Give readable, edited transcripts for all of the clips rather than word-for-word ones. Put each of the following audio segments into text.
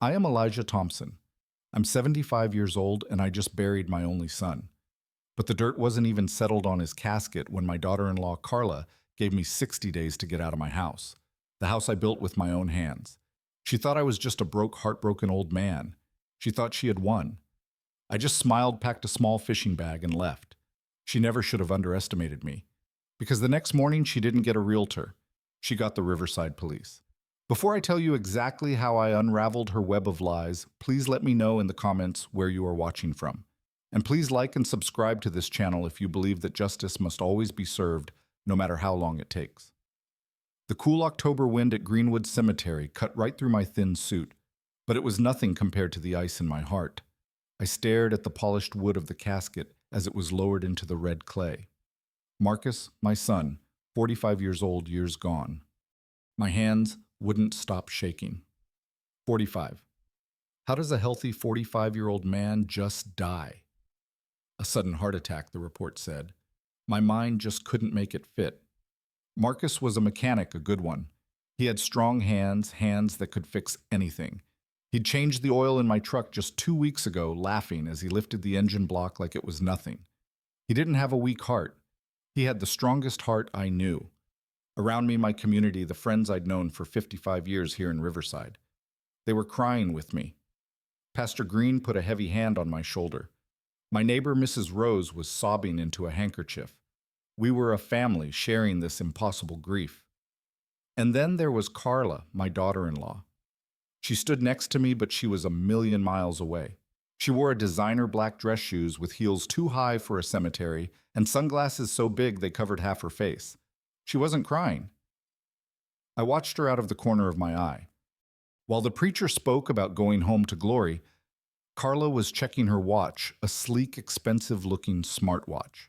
I am Elijah Thompson. I'm 75 years old and I just buried my only son. But the dirt wasn't even settled on his casket when my daughter-in-law Carla gave me 60 days to get out of my house. The house I built with my own hands. She thought I was just a heartbroken old man. She thought she had won. I just smiled, packed a small fishing bag, and left. She never should have underestimated me. Because the next morning she didn't get a realtor. She got the Riverside Police. Before I tell you exactly how I unraveled her web of lies, please let me know in the comments where you are watching from. And please like and subscribe to this channel if you believe that justice must always be served, no matter how long it takes. The cool October wind at Greenwood Cemetery cut right through my thin suit, but it was nothing compared to the ice in my heart. I stared at the polished wood of the casket as it was lowered into the red clay. Marcus, my son, 45 years old, years gone. My hands wouldn't stop shaking. 45. How does a healthy 45-year-old man just die? A sudden heart attack, the report said. My mind just couldn't make it fit. Marcus was a mechanic, a good one. He had strong hands, hands that could fix anything. He'd changed the oil in my truck just 2 weeks ago, laughing as he lifted the engine block like it was nothing. He didn't have a weak heart. He had the strongest heart I knew. Around me, my community, the friends I'd known for 55 years here in Riverside. They were crying with me. Pastor Green put a heavy hand on my shoulder. My neighbor, Mrs. Rose, was sobbing into a handkerchief. We were a family sharing this impossible grief. And then there was Carla, my daughter-in-law. She stood next to me, but she was a million miles away. She wore a designer black dress shoes with heels too high for a cemetery and sunglasses so big they covered half her face. She wasn't crying. I watched her out of the corner of my eye. While the preacher spoke about going home to glory, Carla was checking her watch, a sleek, expensive-looking smartwatch.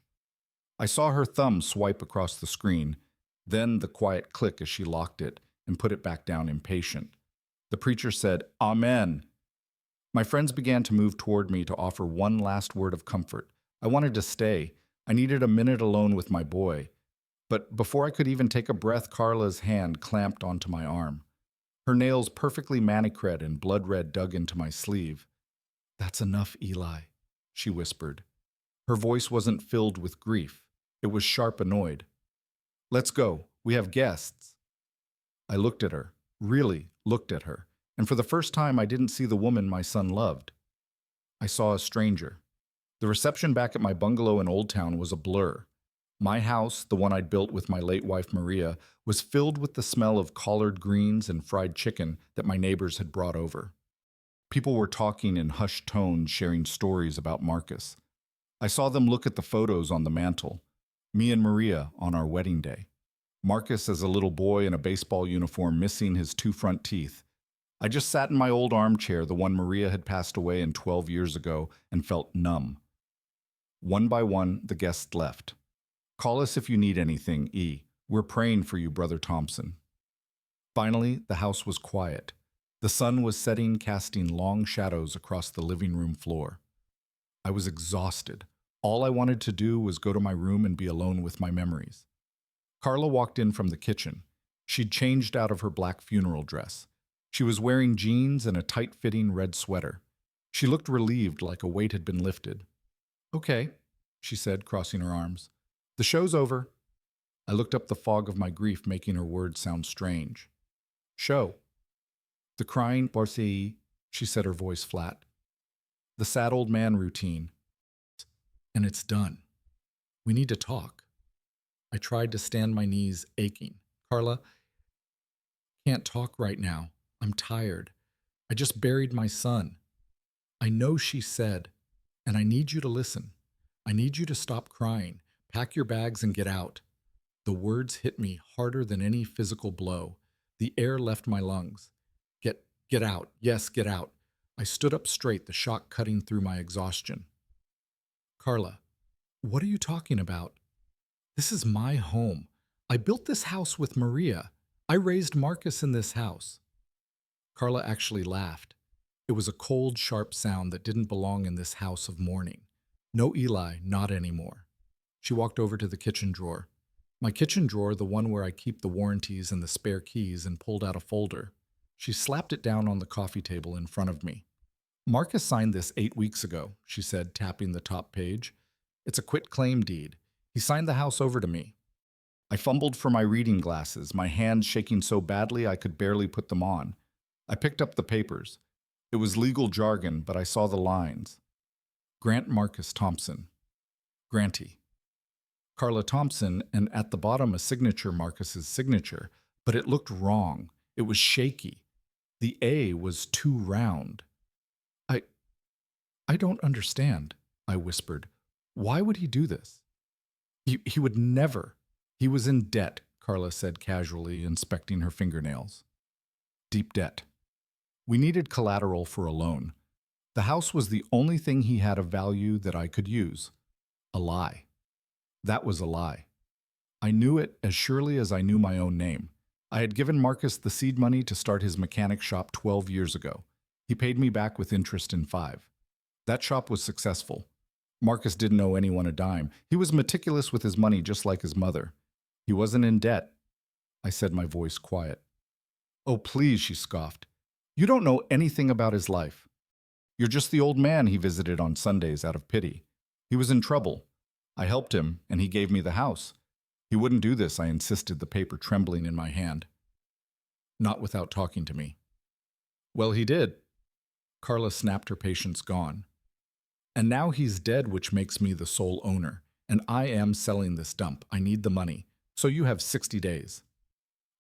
I saw her thumb swipe across the screen, then the quiet click as she locked it and put it back down, impatient. The preacher said, "Amen." My friends began to move toward me to offer one last word of comfort. I wanted to stay. I needed a minute alone with my boy. But before I could even take a breath, Carla's hand clamped onto my arm. Her nails, perfectly manicured and blood red, dug into my sleeve. "That's enough, Eli," she whispered. Her voice wasn't filled with grief. It was sharp, annoyed. "Let's go. We have guests." I looked at her, really looked at her, and for the first time I didn't see the woman my son loved. I saw a stranger. The reception back at my bungalow in Old Town was a blur. My house, the one I'd built with my late wife Maria, was filled with the smell of collard greens and fried chicken that my neighbors had brought over. People were talking in hushed tones, sharing stories about Marcus. I saw them look at the photos on the mantle. Me and Maria on our wedding day. Marcus as a little boy in a baseball uniform, missing his 2 front teeth. I just sat in my old armchair, the one Maria had passed away in 12 years ago, and felt numb. One by one, the guests left. "Call us if you need anything, E. We're praying for you, Brother Thompson." Finally, the house was quiet. The sun was setting, casting long shadows across the living room floor. I was exhausted. All I wanted to do was go to my room and be alone with my memories. Carla walked in from the kitchen. She'd changed out of her black funeral dress. She was wearing jeans and a tight-fitting red sweater. She looked relieved, like a weight had been lifted. "Okay," she said, crossing her arms. "The show's over." I looked up the fog of my grief, making her words sound strange. "Show." "The crying Barcei," she said, her voice flat. "The sad old man routine. And it's done. We need to talk." I tried to stand, my knees aching. "Carla, can't talk right now. I'm tired. I just buried my son." "I know," she said, "and I need you to listen. I need you to stop crying. Pack your bags and get out." The words hit me harder than any physical blow. The air left my lungs. Get out. Yes, get out." I stood up straight, the shock cutting through my exhaustion. "Carla, what are you talking about? This is my home. I built this house with Maria. I raised Marcus in this house." Carla actually laughed. It was a cold, sharp sound that didn't belong in this house of mourning. "No, Eli, not anymore." She walked over to the kitchen drawer. My kitchen drawer, the one where I keep the warranties and the spare keys, and pulled out a folder. She slapped it down on the coffee table in front of me. Marcus signed this 8 weeks ago, she said, tapping the top page. It's a quit-claim deed. He signed the house over to me. I fumbled for my reading glasses, my hands shaking so badly I could barely put them on. I picked up the papers. It was legal jargon, but I saw the lines. Grant Marcus Thompson. Grantee. Carla Thompson, and at the bottom a signature Marcus's signature, but it looked wrong. It was shaky. The A was too round. I don't understand, I whispered. Why would he do this? He would never. He was in debt, Carla said casually, inspecting her fingernails. Deep debt. We needed collateral for a loan. The house was the only thing he had of value that I could use. A lie. That was a lie. I knew it as surely as I knew my own name. I had given Marcus the seed money to start his mechanic shop 12 years ago. He paid me back with interest in 5. That shop was successful. Marcus didn't owe anyone a dime. He was meticulous with his money just like his mother. He wasn't in debt. I said, my voice quiet. Oh, please, she scoffed. You don't know anything about his life. You're just the old man he visited on Sundays out of pity. He was in trouble. I helped him, and he gave me the house. He wouldn't do this, I insisted, the paper trembling in my hand. Not without talking to me. Well, he did. Carla snapped, her patience gone. And now he's dead, which makes me the sole owner. And I am selling this dump. I need the money. So you have 60 days.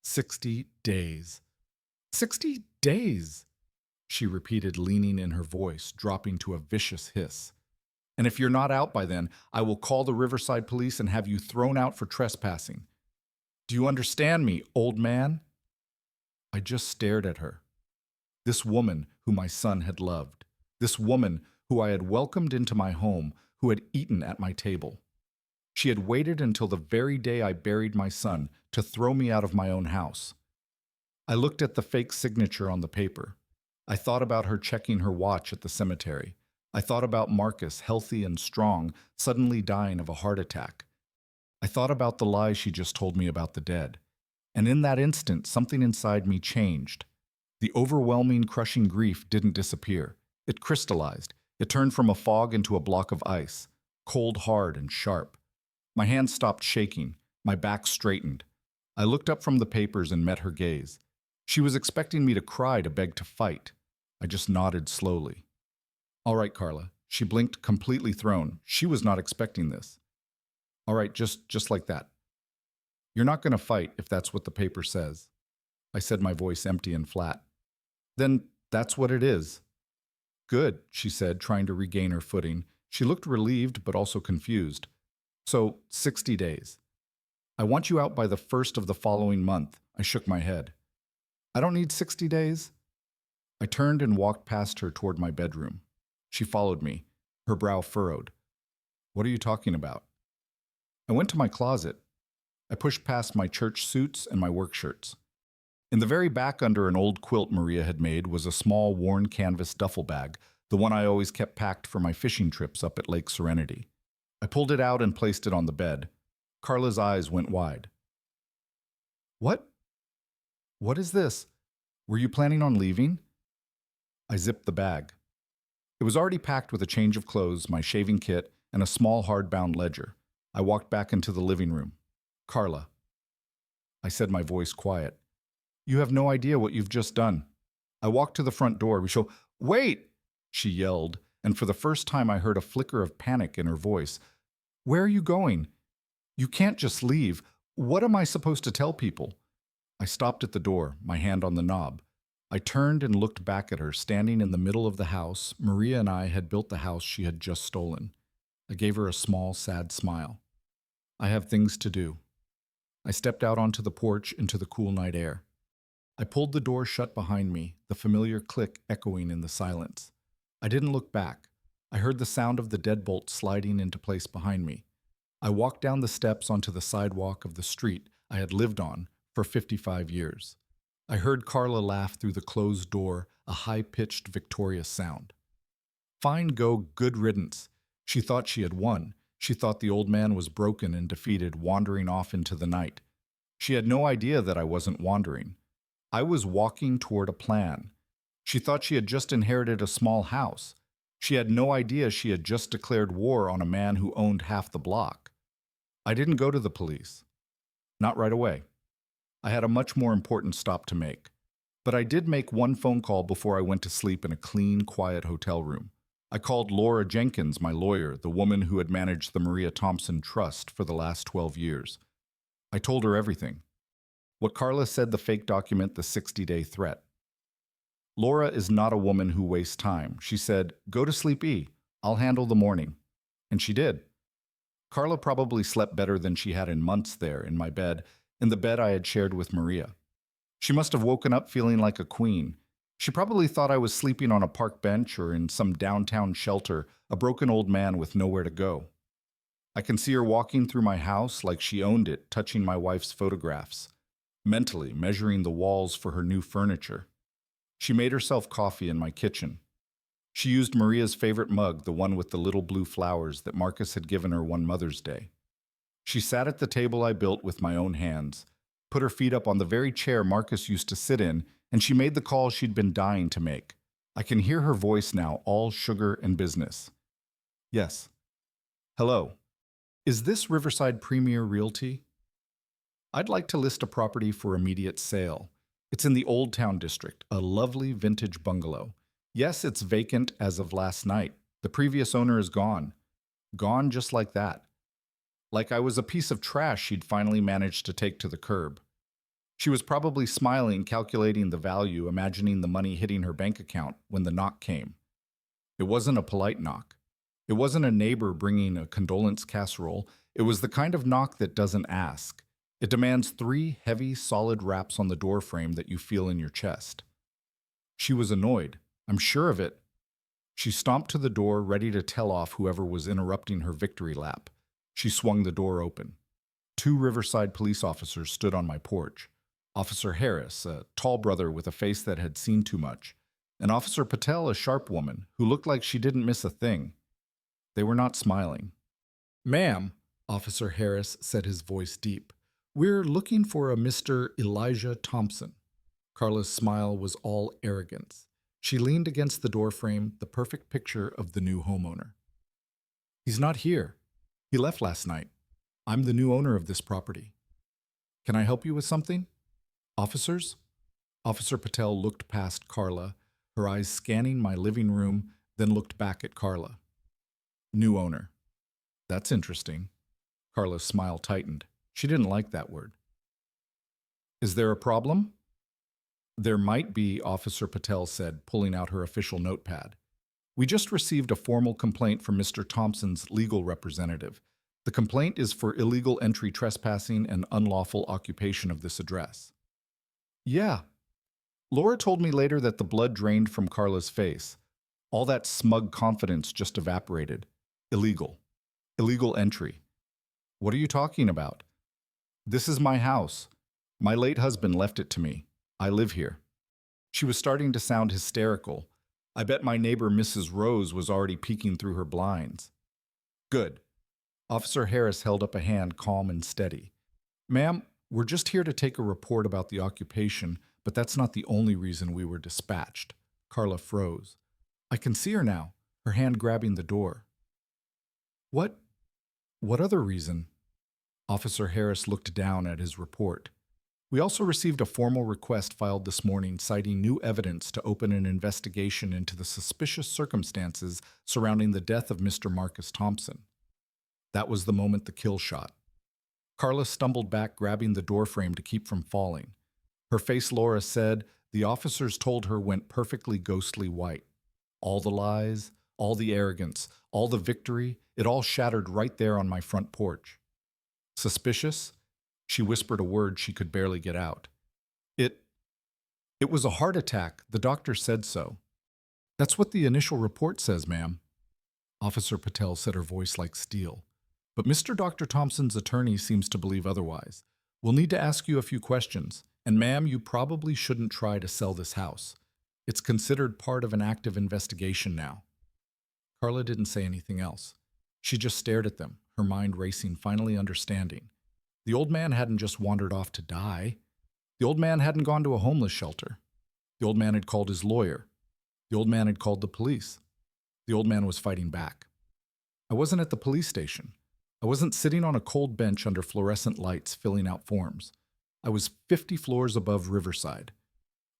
60 days. 60 days, she repeated, leaning in her voice, dropping to a vicious hiss. And if you're not out by then, I will call the Riverside police and have you thrown out for trespassing. Do you understand me, old man? I just stared at her. This woman who my son had loved. This woman who I had welcomed into my home, who had eaten at my table. She had waited until the very day I buried my son to throw me out of my own house. I looked at the fake signature on the paper. I thought about her checking her watch at the cemetery. I thought about Marcus, healthy and strong, suddenly dying of a heart attack. I thought about the lie she just told me about the dead. And in that instant, something inside me changed. The overwhelming, crushing grief didn't disappear. It crystallized. It turned from a fog into a block of ice, cold, hard, and sharp. My hands stopped shaking. My back straightened. I looked up from the papers and met her gaze. She was expecting me to cry, to beg to fight. I just nodded slowly. All right, Carla. She blinked, completely thrown. She was not expecting this. All right, just like that. You're not going to fight if that's what the paper says. I said, my voice empty and flat. Then that's what it is. Good, she said, trying to regain her footing. She looked relieved, but also confused. So, 60 days. I want you out by the 1st of the following month. I shook my head. I don't need 60 days. I turned and walked past her toward my bedroom. She followed me, her brow furrowed. What are you talking about? I went to my closet. I pushed past my church suits and my work shirts. In the very back, under an old quilt Maria had made, was a small worn canvas duffel bag, the one I always kept packed for my fishing trips up at Lake Serenity. I pulled it out and placed it on the bed. Carla's eyes went wide. What? What is this? Were you planning on leaving? I zipped the bag. It was already packed with a change of clothes, my shaving kit, and a small hardbound ledger. I walked back into the living room. Carla. I said, my voice quiet. You have no idea what you've just done. I walked to the front door. Wait, she yelled, and for the first time I heard a flicker of panic in her voice. Where are you going? You can't just leave. What am I supposed to tell people? I stopped at the door, my hand on the knob. I turned and looked back at her, standing in the middle of the house. Maria and I had built the house she had just stolen. I gave her a small, sad smile. I have things to do. I stepped out onto the porch into the cool night air. I pulled the door shut behind me, the familiar click echoing in the silence. I didn't look back. I heard the sound of the deadbolt sliding into place behind me. I walked down the steps onto the sidewalk of the street I had lived on for 55 years. I heard Carla laugh through the closed door, a high-pitched, victorious sound. Fine go, good riddance. She thought she had won. She thought the old man was broken and defeated, wandering off into the night. She had no idea that I wasn't wandering. I was walking toward a plan. She thought she had just inherited a small house. She had no idea she had just declared war on a man who owned half the block. I didn't go to the police. Not right away. I had a much more important stop to make. But I did make one phone call before I went to sleep in a clean, quiet hotel room. I called Laura Jenkins, my lawyer, the woman who had managed the Maria Thompson Trust for the last 12 years. I told her everything. What Carla said, the fake document, the 60-day threat. Laura is not a woman who wastes time. She said, "Go to sleep, E. I'll handle the morning." And she did. Carla probably slept better than she had in months there in my bed, in the bed I had shared with Maria. She must have woken up feeling like a queen. She probably thought I was sleeping on a park bench or in some downtown shelter, a broken old man with nowhere to go. I can see her walking through my house like she owned it, touching my wife's photographs, mentally measuring the walls for her new furniture. She made herself coffee in my kitchen. She used Maria's favorite mug, the one with the little blue flowers that Marcus had given her one Mother's Day. She sat at the table I built with my own hands, put her feet up on the very chair Marcus used to sit in, and she made the call she'd been dying to make. I can hear her voice now, all sugar and business. Yes. Hello. Is this Riverside Premier Realty? I'd like to list a property for immediate sale. It's in the Old Town District, a lovely vintage bungalow. Yes, it's vacant as of last night. The previous owner is gone. Gone just like that. Like I was a piece of trash she'd finally managed to take to the curb. She was probably smiling, calculating the value, imagining the money hitting her bank account when the knock came. It wasn't a polite knock. It wasn't a neighbor bringing a condolence casserole. It was the kind of knock that doesn't ask. It demands 3 heavy, solid raps on the doorframe that you feel in your chest. She was annoyed. I'm sure of it. She stomped to the door, ready to tell off whoever was interrupting her victory lap. She swung the door open. 2 Riverside police officers stood on my porch. Officer Harris, a tall brother with a face that had seen too much, and Officer Patel, a sharp woman, who looked like she didn't miss a thing. They were not smiling. "Ma'am," Officer Harris said, his voice deep, "we're looking for a Mr. Elijah Thompson." Carla's smile was all arrogance. She leaned against the doorframe, the perfect picture of the new homeowner. "He's not here. He left last night. I'm the new owner of this property. Can I help you with something? Officers?" Officer Patel looked past Carla, her eyes scanning my living room, then looked back at Carla. "New owner. That's interesting." Carla's smile tightened. She didn't like that word. "Is there a problem?" "There might be," Officer Patel said, pulling out her official notepad. "We just received a formal complaint from Mr. Thompson's legal representative. The complaint is for illegal entry, trespassing, and unlawful occupation of this address." "Yeah." Laura told me later that the blood drained from Carla's face. All that smug confidence just evaporated. Illegal. Illegal entry. "What are you talking about?" "This is my house. My late husband left it to me. I live here." She was starting to sound hysterical. I bet my neighbor Mrs. Rose was already peeking through her blinds. "Good." Officer Harris held up a hand, calm and steady. "Ma'am, we're just here to take a report about the occupation, but that's not the only reason we were dispatched." Carla froze. I can see her now, her hand grabbing the door. What other reason?" Officer Harris looked down at his report. "We also received a formal request filed this morning citing new evidence to open an investigation into the suspicious circumstances surrounding the death of Mr. Marcus Thompson." That was the moment the kill shot. Carla stumbled back, grabbing the doorframe to keep from falling. Her face, Laura said, the officers told her, went perfectly ghostly white. All the lies, all the arrogance, all the victory, it all shattered right there on my front porch. "Suspicious?" She whispered a word she could barely get out. It was a heart attack. The doctor said so." "That's what the initial report says, ma'am." Officer Patel said, her voice like steel. "But Mr. Dr. Thompson's attorney seems to believe otherwise. We'll need to ask you a few questions. And ma'am, you probably shouldn't try to sell this house. It's considered part of an active investigation now." Carla didn't say anything else. She just stared at them, her mind racing, finally understanding. The old man hadn't just wandered off to die. The old man hadn't gone to a homeless shelter. The old man had called his lawyer. The old man had called the police. The old man was fighting back. I wasn't at the police station. I wasn't sitting on a cold bench under fluorescent lights filling out forms. I was 50 floors above Riverside.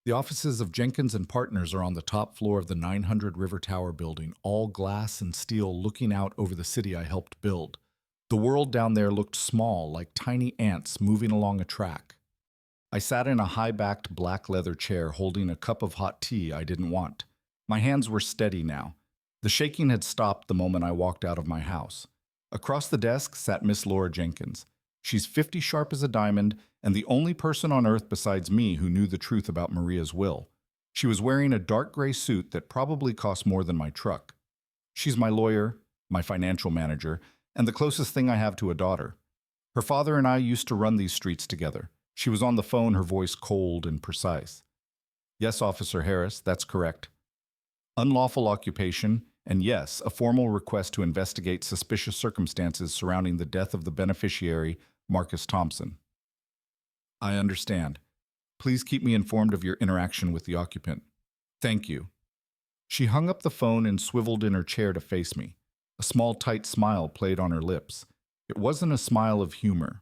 The offices of Jenkins and Partners are on the top floor of the 900 River Tower building, all glass and steel looking out over the city I helped build. The world down there looked small, like tiny ants moving along a track. I sat in a high-backed black leather chair holding a cup of hot tea I didn't want. My hands were steady now. The shaking had stopped the moment I walked out of my house. Across the desk sat Miss Laura Jenkins. She's 50 sharp as a diamond, and the only person on earth besides me who knew the truth about Maria's will. She was wearing a dark gray suit that probably cost more than my truck. She's my lawyer, my financial manager, and the closest thing I have to a daughter. Her father and I used to run these streets together. She was on the phone, her voice cold and precise. Yes, Officer Harris, that's correct. Unlawful occupation, and yes, a formal request to investigate suspicious circumstances surrounding the death of the beneficiary, Marcus Thompson. I understand. Please keep me informed of your interaction with the occupant. Thank you. She hung up the phone and swiveled in her chair to face me. A small, tight smile played on her lips. It wasn't a smile of humor.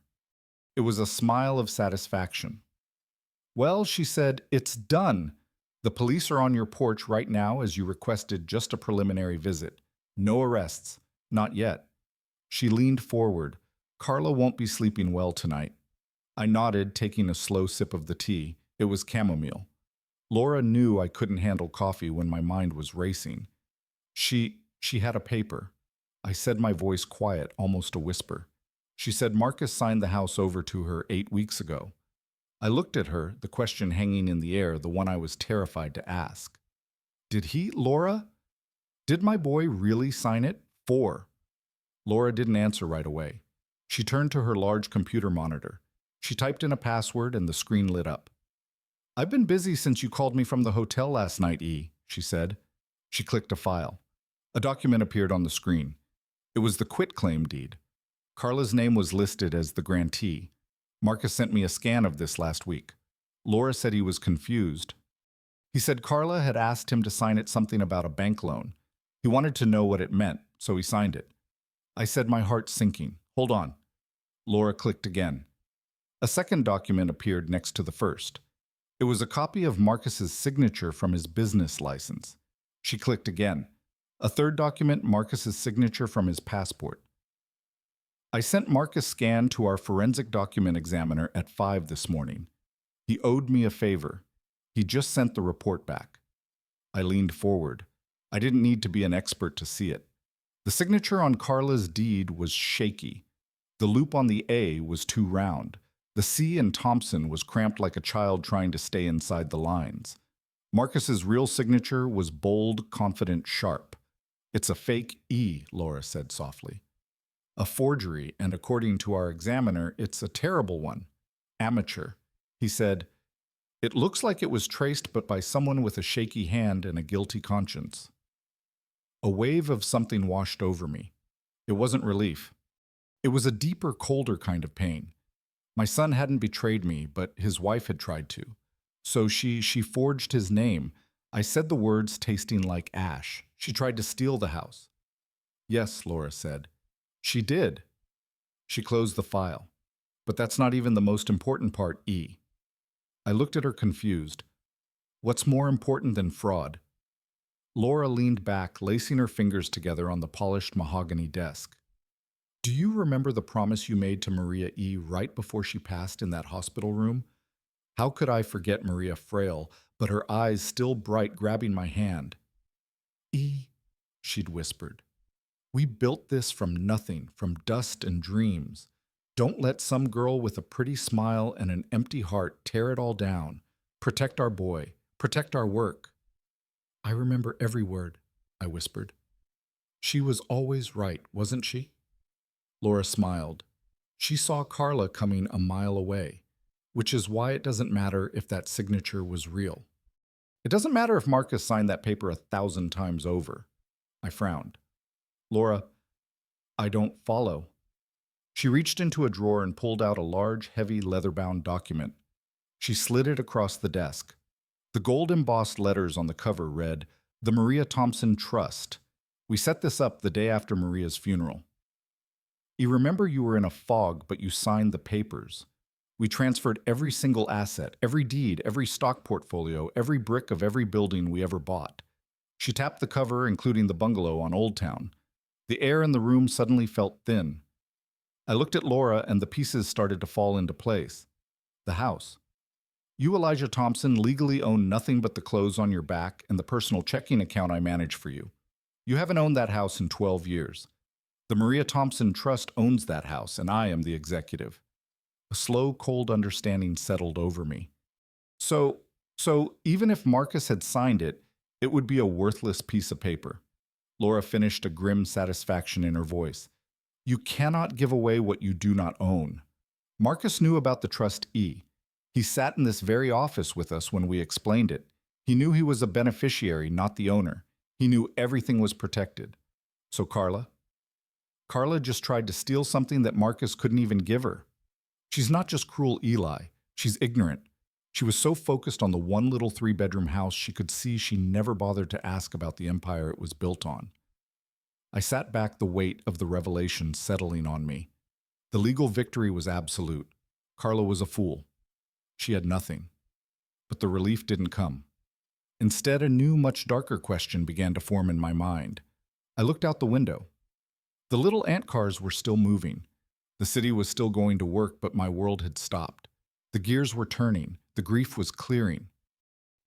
It was a smile of satisfaction. Well, she said, it's done. The police are on your porch right now as you requested just a preliminary visit. No arrests. Not yet. She leaned forward. Carla won't be sleeping well tonight. I nodded, taking a slow sip of the tea. It was chamomile. Laura knew I couldn't handle coffee when my mind was racing. She had a paper. I said, my voice quiet, almost a whisper. She said Marcus signed the house over to her 8 weeks ago. I looked at her, the question hanging in the air, the one I was terrified to ask. Did he, Laura? Did my boy really sign it? 4. Laura didn't answer right away. She turned to her large computer monitor. She typed in a password and the screen lit up. I've been busy since you called me from the hotel last night, E, she said. She clicked a file. A document appeared on the screen. It was the quitclaim deed. Carla's name was listed as the grantee. Marcus sent me a scan of this last week. Laura said he was confused. He said Carla had asked him to sign it something about a bank loan. He wanted to know what it meant, so he signed it. I said, my heart sinking. Hold on. Laura clicked again. A second document appeared next to the first. It was a copy of Marcus's signature from his business license. She clicked again. A third document, Marcus's signature from his passport. I sent Marcus' scan to our forensic document examiner at 5 this morning. He owed me a favor. He just sent the report back. I leaned forward. I didn't need to be an expert to see it. The signature on Carla's deed was shaky. The loop on the A was too round. The C in Thompson was cramped like a child trying to stay inside the lines. Marcus's real signature was bold, confident, sharp. It's a fake E, Laura said softly. A forgery, and according to our examiner, it's a terrible one. Amateur. He said, it looks like it was traced but by someone with a shaky hand and a guilty conscience. A wave of something washed over me. It wasn't relief. It was a deeper, colder kind of pain. My son hadn't betrayed me, but his wife had tried to. So she forged his name. I said the words tasting like ash. She tried to steal the house. Yes, Laura said. She did. She closed the file. But that's not even the most important part, E. I looked at her confused. What's more important than fraud? Laura leaned back, lacing her fingers together on the polished mahogany desk. Do you remember the promise you made to Maria E. right before she passed in that hospital room? How could I forget Maria frail, but her eyes still bright, grabbing my hand? E, she'd whispered. We built this from nothing, from dust and dreams. Don't let some girl with a pretty smile and an empty heart tear it all down. Protect our boy. Protect our work. I remember every word, I whispered. She was always right, wasn't she? Laura smiled. She saw Carla coming a mile away, which is why it doesn't matter if that signature was real. It doesn't matter if Marcus signed that paper 1,000 times over. I frowned. Laura, I don't follow. She reached into a drawer and pulled out a large, heavy, leather-bound document. She slid it across the desk. The gold embossed letters on the cover read, "The Maria Thompson Trust. We set this up the day after Maria's funeral. You remember you were in a fog, but you signed the papers. We transferred every single asset, every deed, every stock portfolio, every brick of every building we ever bought." She tapped the cover, including the bungalow on Old Town. The air in the room suddenly felt thin. I looked at Laura and the pieces started to fall into place. The house. You, Elijah Thompson, legally own nothing but the clothes on your back and the personal checking account I manage for you. You haven't owned that house in 12 years. The Maria Thompson Trust owns that house, and I am the executive. A slow, cold understanding settled over me. So even if Marcus had signed it, it would be a worthless piece of paper. Laura finished, a grim satisfaction in her voice. You cannot give away what you do not own. Marcus knew about the trustee. He sat in this very office with us when we explained it. He knew he was a beneficiary, not the owner. He knew everything was protected. So Carla? Carla just tried to steal something that Marcus couldn't even give her. She's not just cruel Eli. She's ignorant. She was so focused on the one little 3-bedroom house she could see she never bothered to ask about the empire it was built on. I sat back, the weight of the revelation settling on me. The legal victory was absolute. Carla was a fool. She had nothing. But the relief didn't come. Instead, a new, much darker question began to form in my mind. I looked out the window. The little ant cars were still moving. The city was still going to work, but my world had stopped. The gears were turning. The grief was clearing.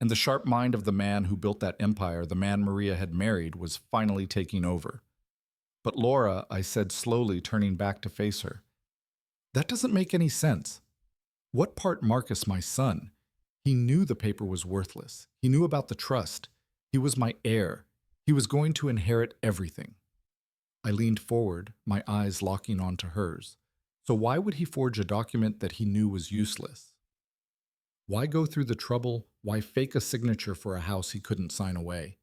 And the sharp mind of the man who built that empire, the man Maria had married, was finally taking over. But Laura, I said slowly, turning back to face her, that doesn't make any sense. What part Marcus, my son? He knew the paper was worthless. He knew about the trust. He was my heir. He was going to inherit everything. I leaned forward, my eyes locking onto hers. So why would he forge a document that he knew was useless? Why go through the trouble? Why fake a signature for a house he couldn't sign away?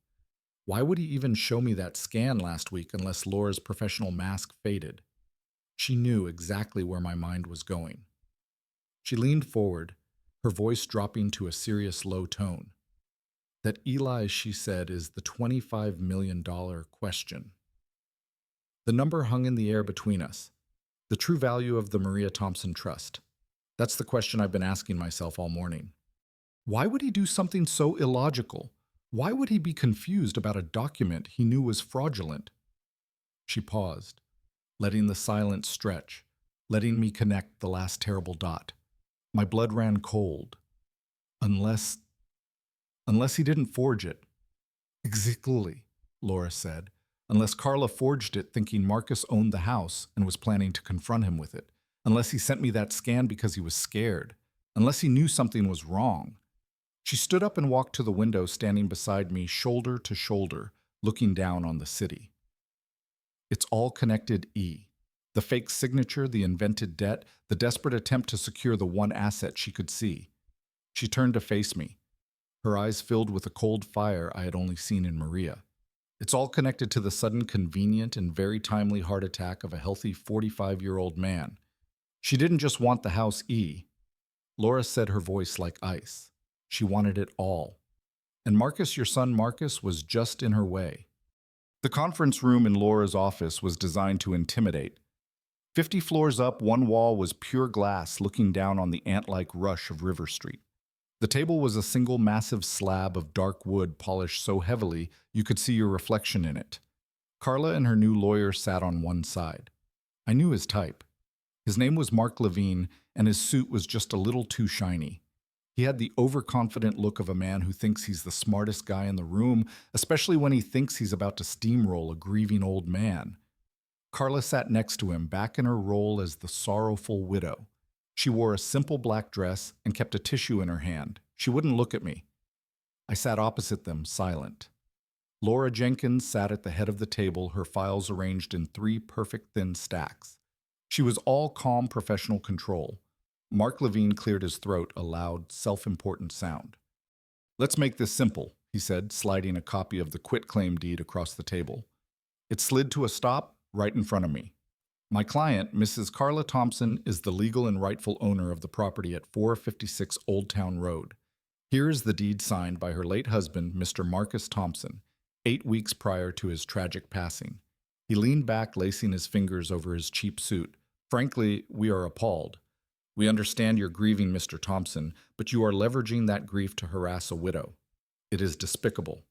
Why would he even show me that scan last week unless Laura's professional mask faded? She knew exactly where my mind was going. She leaned forward, her voice dropping to a serious low tone. That Eli, she said, is the $25 million question. The number hung in the air between us. The true value of the Maria Thompson Trust. That's the question I've been asking myself all morning. Why would he do something so illogical? Why would he be confused about a document he knew was fraudulent? She paused, letting the silence stretch, letting me connect the last terrible dot. My blood ran cold. Unless he didn't forge it. Exactly, Laura said. Unless Carla forged it thinking Marcus owned the house and was planning to confront him with it. Unless he sent me that scan because he was scared. Unless he knew something was wrong. She stood up and walked to the window, standing beside me, shoulder to shoulder, looking down on the city. It's all connected, E. The fake signature, the invented debt, the desperate attempt to secure the one asset she could see. She turned to face me, her eyes filled with a cold fire I had only seen in Maria. It's all connected to the sudden, convenient, and very timely heart attack of a healthy 45-year-old man. She didn't just want the house, E. Laura said, her voice like ice. She wanted it all. And Marcus, your son Marcus, was just in her way. The conference room in Laura's office was designed to intimidate. 50 floors up, one wall was pure glass looking down on the ant-like rush of River Street. The table was a single massive slab of dark wood polished so heavily you could see your reflection in it. Carla and her new lawyer sat on one side. I knew his type. His name was Mark Levine, and his suit was just a little too shiny. He had the overconfident look of a man who thinks he's the smartest guy in the room, especially when he thinks he's about to steamroll a grieving old man. Carla sat next to him, back in her role as the sorrowful widow. She wore a simple black dress and kept a tissue in her hand. She wouldn't look at me. I sat opposite them, silent. Laura Jenkins sat at the head of the table, her files arranged in 3 perfect thin stacks. She was all calm professional control. Mark Levine cleared his throat, a loud, self-important sound. "Let's make this simple," he said, sliding a copy of the quitclaim deed across the table. It slid to a stop right in front of me. My client, Mrs. Carla Thompson, is the legal and rightful owner of the property at 456 Old Town Road. Here is the deed signed by her late husband, Mr. Marcus Thompson, 8 weeks prior to his tragic passing. He leaned back, lacing his fingers over his cheap suit. Frankly, we are appalled. We understand you're grieving Mr. Thompson, but you are leveraging that grief to harass a widow. It is despicable.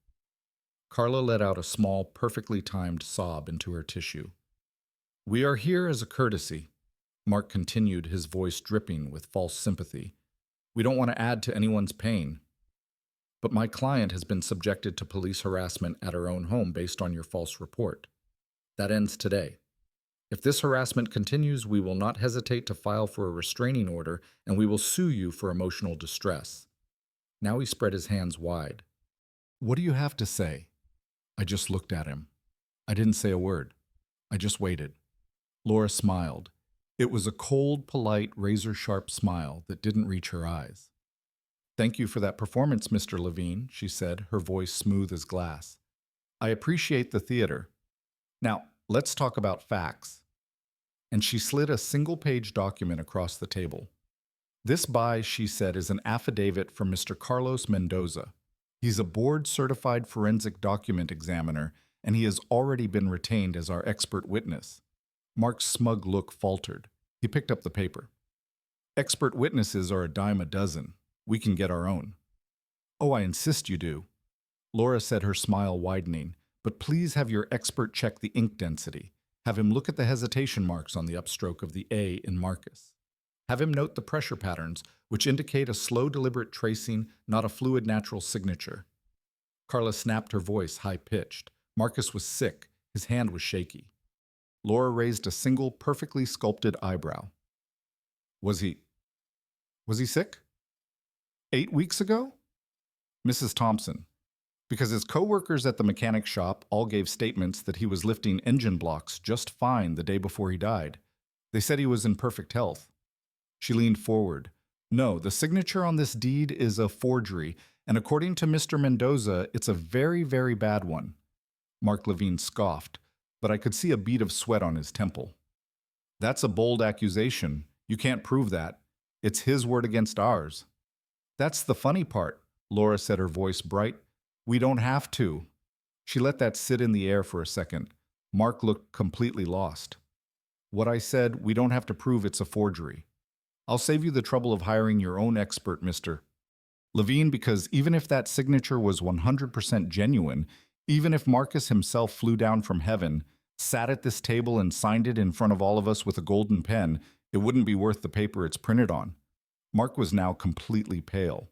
Carla let out a small, perfectly timed sob into her tissue. We are here as a courtesy, Mark continued, his voice dripping with false sympathy. We don't want to add to anyone's pain. But my client has been subjected to police harassment at her own home based on your false report. That ends today. If this harassment continues, we will not hesitate to file for a restraining order, and we will sue you for emotional distress. Now he spread his hands wide. What do you have to say? I just looked at him. I didn't say a word. I just waited. Laura smiled. It was a cold, polite, razor-sharp smile that didn't reach her eyes. Thank you for that performance, Mr. Levine, she said, her voice smooth as glass. I appreciate the theater. Now, let's talk about facts. And she slid a single-page document across the table. This by, she said, is an affidavit from Mr. Carlos Mendoza. He's a board-certified forensic document examiner, and he has already been retained as our expert witness. Mark's smug look faltered. He picked up the paper. Expert witnesses are a dime a dozen. We can get our own. Oh, I insist you do. Laura said, her smile widening. But please have your expert check the ink density. Have him look at the hesitation marks on the upstroke of the A in Marcus. Have him note the pressure patterns, which indicate a slow, deliberate tracing, not a fluid, natural signature. Carla snapped, her voice high-pitched. Marcus was sick. His hand was shaky. Laura raised a single, perfectly sculpted eyebrow. Was he sick? 8 weeks ago? Mrs. Thompson. Because his co-workers at the mechanic shop all gave statements that he was lifting engine blocks just fine the day before he died. They said he was in perfect health. She leaned forward. No, the signature on this deed is a forgery, and according to Mr. Mendoza, it's a very, very bad one. Mark Levine scoffed, but I could see a bead of sweat on his temple. That's a bold accusation. You can't prove that. It's his word against ours. That's the funny part, Laura said, her voice bright. We don't have to. She let that sit in the air for a second. Mark looked completely lost. What I said, we don't have to prove it's a forgery. I'll save you the trouble of hiring your own expert, Mr. Levine, because even if that signature was 100% genuine, even if Marcus himself flew down from heaven, sat at this table and signed it in front of all of us with a golden pen, it wouldn't be worth the paper it's printed on. Mark was now completely pale.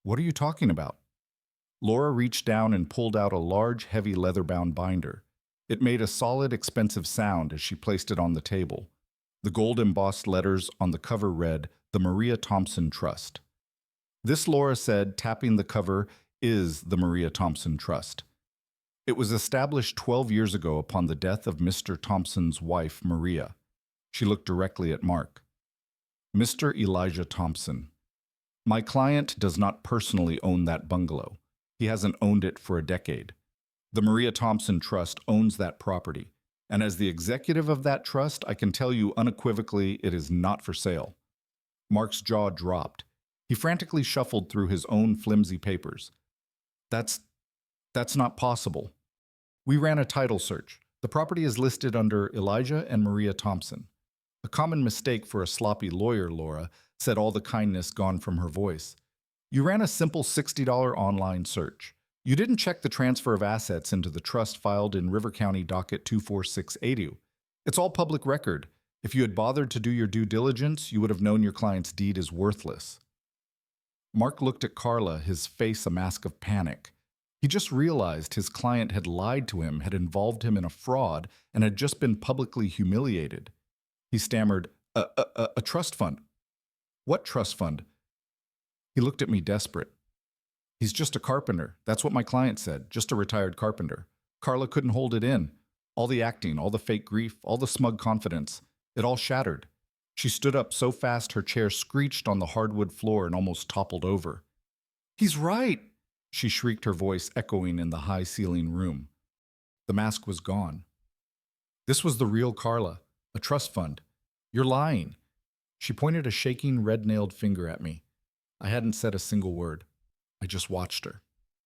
What are you talking about? Laura reached down and pulled out a large, heavy leather-bound binder. It made a solid, expensive sound as she placed it on the table. The gold-embossed letters on the cover read, The Maria Thompson Trust. This, Laura said, tapping the cover, is the Maria Thompson Trust. It was established 12 years ago upon the death of Mr. Thompson's wife, Maria. She looked directly at Mark. Mr. Elijah Thompson. My client does not personally own that bungalow. He hasn't owned it for a decade. The Maria Thompson Trust owns that property, and as the executive of that trust, I can tell you unequivocally it is not for sale. Mark's jaw dropped. He frantically shuffled through his own flimsy papers. That's not possible. We ran a title search. The property is listed under Elijah and Maria Thompson. A common mistake for a sloppy lawyer, Laura, said, all the kindness gone from her voice. You ran a simple $60 online search. You didn't check the transfer of assets into the trust filed in River County Docket 24680. It's all public record. If you had bothered to do your due diligence, you would have known your client's deed is worthless. Mark looked at Carla, his face a mask of panic. He just realized his client had lied to him, had involved him in a fraud, and had just been publicly humiliated. He stammered, a trust fund. What trust fund? He looked at me desperate. He's just a carpenter. That's what my client said, just a retired carpenter. Carla couldn't hold it in. All the acting, all the fake grief, all the smug confidence. It all shattered. She stood up so fast her chair screeched on the hardwood floor and almost toppled over. He's right, she shrieked, her voice echoing in the high-ceiling room. The mask was gone. This was the real Carla, A trust fund. You're lying. She pointed a shaking, red-nailed finger at me. I hadn't said a single word. I just watched her.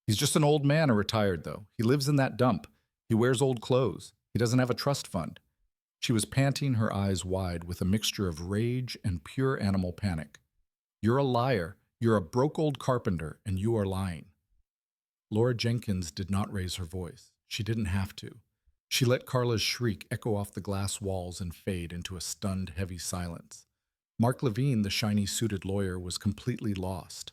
He's just an old man, or retired, though. He lives in that dump. He wears old clothes. He doesn't have a trust fund. She was panting, her eyes wide, with a mixture of rage and pure animal panic. You're a liar. You're a broke old carpenter, and you are lying. Laura Jenkins did not raise her voice. She didn't have to. She let Carla's shriek echo off the glass walls and fade into a stunned, heavy silence. Mark Levine, the shiny-suited lawyer, was completely lost.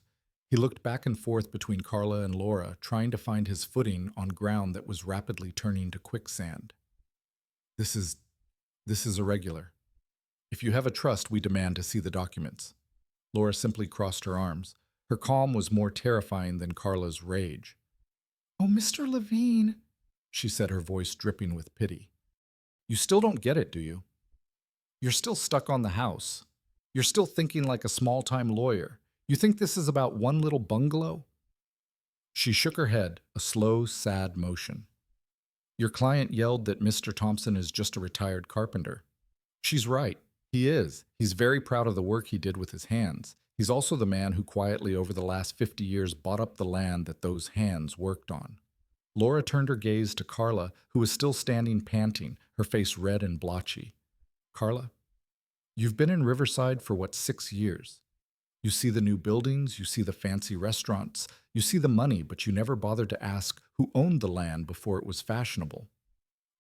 He looked back and forth between Carla and Laura, trying to find his footing on ground that was rapidly turning to quicksand. This is irregular. If you have a trust, we demand to see the documents. Laura simply crossed her arms. Her calm was more terrifying than Carla's rage. Oh, Mr. Levine, she said, her voice dripping with pity. You still don't get it, do you? You're still stuck on the house. You're still thinking like a small-time lawyer. You think this is about one little bungalow? She shook her head, a slow, sad motion. Your client yelled that Mr. Thompson is just a retired carpenter. She's right. He is. He's very proud of the work he did with his hands. He's also the man who quietly over the last 50 years bought up the land that those hands worked on. Laura turned her gaze to Carla, who was still standing panting, her face red and blotchy. Carla, you've been in Riverside for 6 years? You see the new buildings, you see the fancy restaurants, you see the money, but you never bothered to ask who owned the land before it was fashionable.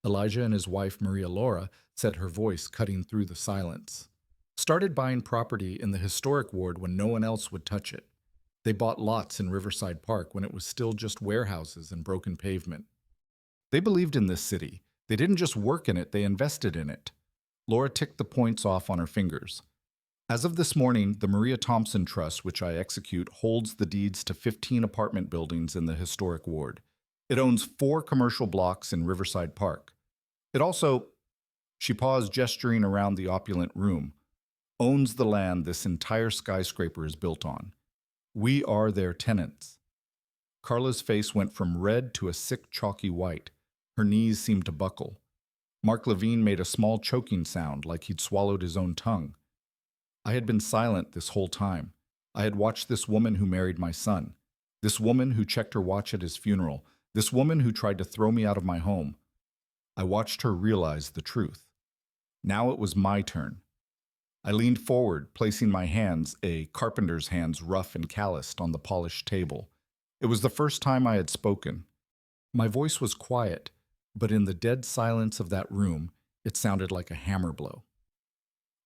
Elijah and his wife, Maria Laura, said, her voice cutting through the silence. Started buying property in the historic ward when no one else would touch it. They bought lots in Riverside Park when it was still just warehouses and broken pavement. They believed in this city. They didn't just work in it, they invested in it. Laura ticked the points off on her fingers. As of this morning, the Maria Thompson Trust, which I execute, holds the deeds to 15 apartment buildings in the historic ward. It owns 4 commercial blocks in Riverside Park. It also, she paused, gesturing around the opulent room, owns the land this entire skyscraper is built on. We are their tenants. Carla's face went from red to a sick, chalky white. Her knees seemed to buckle. Mark Levine made a small choking sound, like he'd swallowed his own tongue. I had been silent this whole time. I had watched this woman who married my son, this woman who checked her watch at his funeral, this woman who tried to throw me out of my home. I watched her realize the truth. Now it was my turn. I leaned forward, placing my hands, a carpenter's hands, rough and calloused, on the polished table. It was the first time I had spoken. My voice was quiet, but in the dead silence of that room, it sounded like a hammer blow.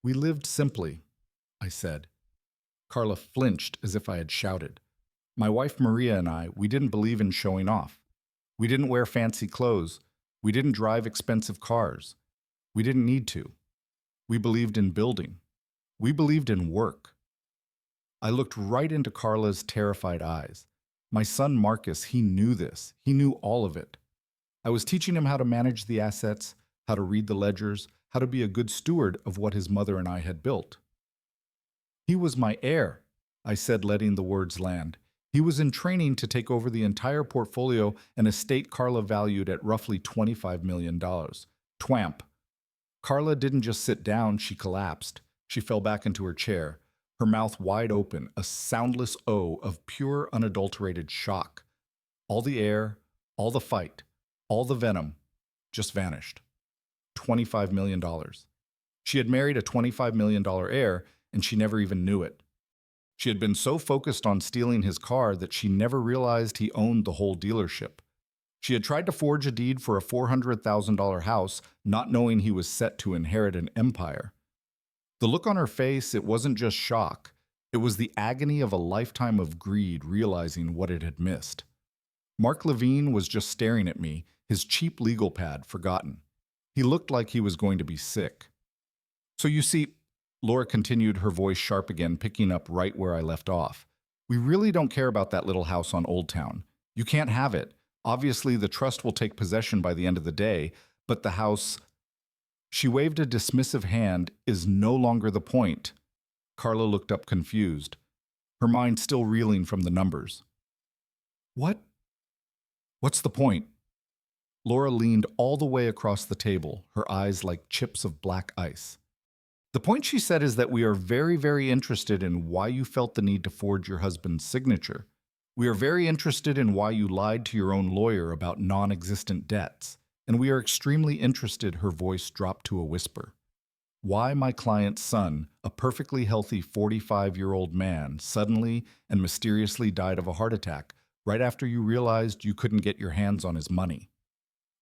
We lived simply, I said. Carla flinched as if I had shouted. My wife Maria and I, we didn't believe in showing off. We didn't wear fancy clothes. We didn't drive expensive cars. We didn't need to. We believed in building. We believed in work. I looked right into Carla's terrified eyes. My son Marcus, he knew this. He knew all of it. I was teaching him how to manage the assets, how to read the ledgers, how to be a good steward of what his mother and I had built. He was my heir, I said, letting the words land. He was in training to take over the entire portfolio, an estate Carla valued at roughly $25 million. Twamp. Carla didn't just sit down, she collapsed. She fell back into her chair, her mouth wide open, a soundless O of pure, unadulterated shock. All the air, all the fight, all the venom just vanished. $25 million. She had married a $25 million heir, and she never even knew it. She had been so focused on stealing his car that she never realized he owned the whole dealership. She had tried to forge a deed for a $400,000 house, not knowing he was set to inherit an empire. The look on her face, it wasn't just shock. It was the agony of a lifetime of greed, realizing what it had missed. Mark Levine was just staring at me, his cheap legal pad forgotten. He looked like he was going to be sick. So you see, Laura continued, her voice sharp again, picking up right where I left off. We really don't care about that little house on Old Town. You can't have it. Obviously, the trust will take possession by the end of the day, but the house, she waved a dismissive hand, is no longer the point. Carla looked up confused, her mind still reeling from the numbers. What's the point? Laura leaned all the way across the table, her eyes like chips of black ice. The point, she said, is that we are very, very interested in why you felt the need to forge your husband's signature. We are very interested in why you lied to your own lawyer about non-existent debts. And we are extremely interested, her voice dropped to a whisper. Why my client's son, a perfectly healthy 45-year-old man, suddenly and mysteriously died of a heart attack right after you realized you couldn't get your hands on his money.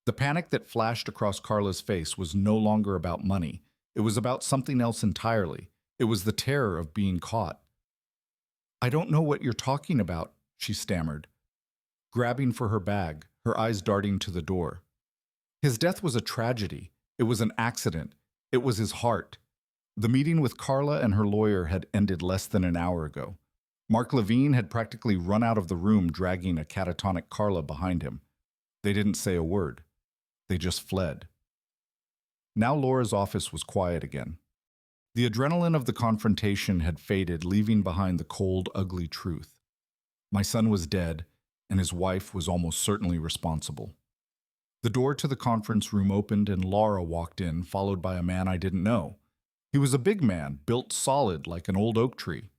The panic that flashed across Carla's face was no longer about money. It was about something else entirely. It was the terror of being caught. I don't know what you're talking about, she stammered, grabbing for her bag, her eyes darting to the door. His death was a tragedy. It was an accident. It was his heart. The meeting with Carla and her lawyer had ended less than an hour ago. Mark Levine had practically run out of the room, dragging a catatonic Carla behind him. They didn't say a word. They just fled. Now Laura's office was quiet again. The adrenaline of the confrontation had faded, leaving behind the cold, ugly truth. My son was dead, and his wife was almost certainly responsible. The door to the conference room opened and Laura walked in, followed by a man I didn't know. He was a big man, built solid like an old oak tree.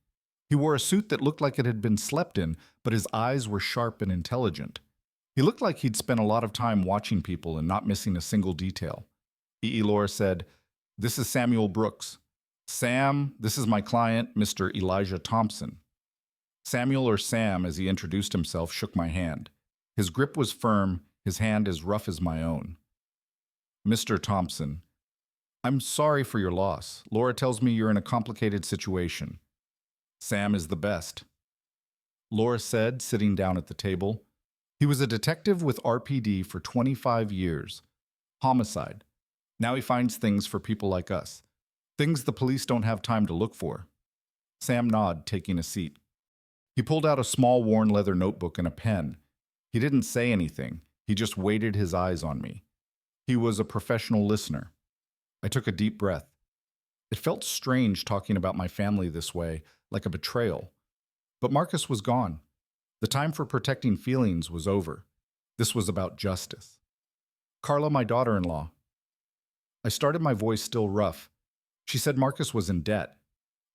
He wore a suit that looked like it had been slept in, but his eyes were sharp and intelligent. He looked like he'd spent a lot of time watching people and not missing a single detail. Laura said, "This is Samuel Brooks. Sam, this is my client, Mr. Elijah Thompson." Samuel, or Sam, as he introduced himself, shook my hand. His grip was firm, his hand as rough as my own. "Mr. Thompson, I'm sorry for your loss. Laura tells me you're in a complicated situation. Sam is the best," Laura said, sitting down at the table. He was a detective with RPD for 25 years. Homicide. Now he finds things for people like us. Things the police don't have time to look for. Sam nodded, taking a seat. He pulled out a small worn leather notebook and a pen. He didn't say anything. He just waited, his eyes on me. He was a professional listener. I took a deep breath. It felt strange talking about my family this way, like a betrayal. But Marcus was gone. The time for protecting feelings was over. This was about justice. Carla, my daughter-in-law. I started, my voice still rough. She said Marcus was in debt.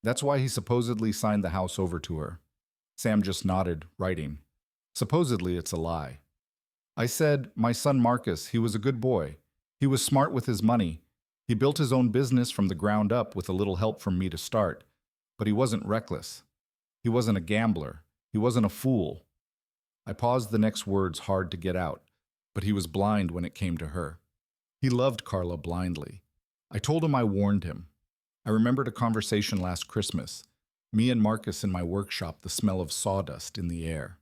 That's why he supposedly signed the house over to her. Sam just nodded, writing. Supposedly, it's a lie. I said, my son Marcus, he was a good boy. He was smart with his money. He built his own business from the ground up with a little help from me to start. But he wasn't reckless. He wasn't a gambler. He wasn't a fool. I paused, the next words hard to get out, but he was blind when it came to her. He loved Carla blindly. I told him, I warned him. I remembered a conversation last Christmas. Me and Marcus in my workshop, the smell of sawdust in the air.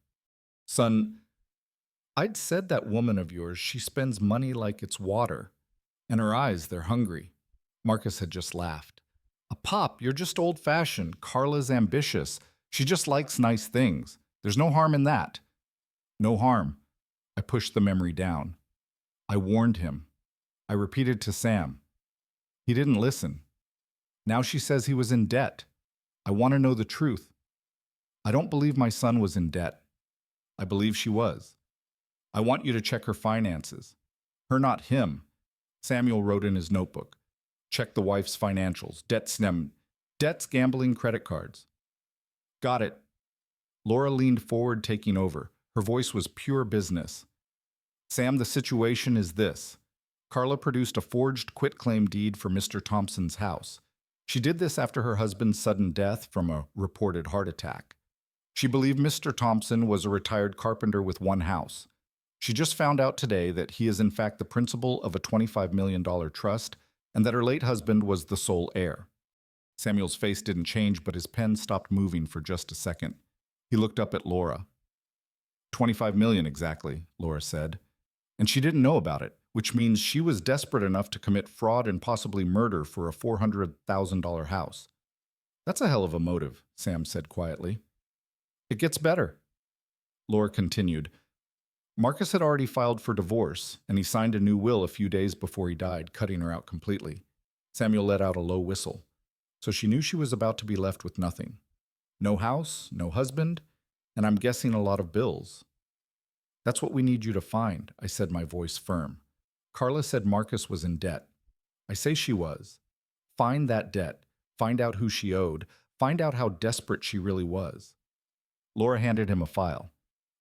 Son, I'd said that woman of yours, she spends money like it's water. And her eyes, they're hungry. Marcus had just laughed. Pop, you're just old-fashioned. Carla's ambitious. She just likes nice things. There's no harm in that. No harm. I pushed the memory down. I warned him. I repeated to Sam. He didn't listen. Now she says he was in debt. I want to know the truth. I don't believe my son was in debt. I believe she was. I want you to check her finances. Her, not him. Samuel wrote in his notebook. Check the wife's financials. Debts, gambling, credit cards. Got it. Laura leaned forward, taking over. Her voice was pure business. Sam, the situation is this. Carla produced a forged quitclaim deed for Mr. Thompson's house. She did this after her husband's sudden death from a reported heart attack. She believed Mr. Thompson was a retired carpenter with one house. She just found out today that he is in fact the principal of a $25 million trust and that her late husband was the sole heir. Samuel's face didn't change, but his pen stopped moving for just a second. He looked up at Laura. 25 million exactly, Laura said. And she didn't know about it, which means she was desperate enough to commit fraud and possibly murder for a $400,000 house. That's a hell of a motive, Sam said quietly. It gets better, Laura continued. Marcus had already filed for divorce, and he signed a new will a few days before he died, cutting her out completely. Samuel let out a low whistle. So she knew she was about to be left with nothing. No house, no husband, and I'm guessing a lot of bills. That's what we need you to find, I said, my voice firm. Carla said Marcus was in debt. I say she was. Find that debt. Find out who she owed. Find out how desperate she really was. Laura handed him a file.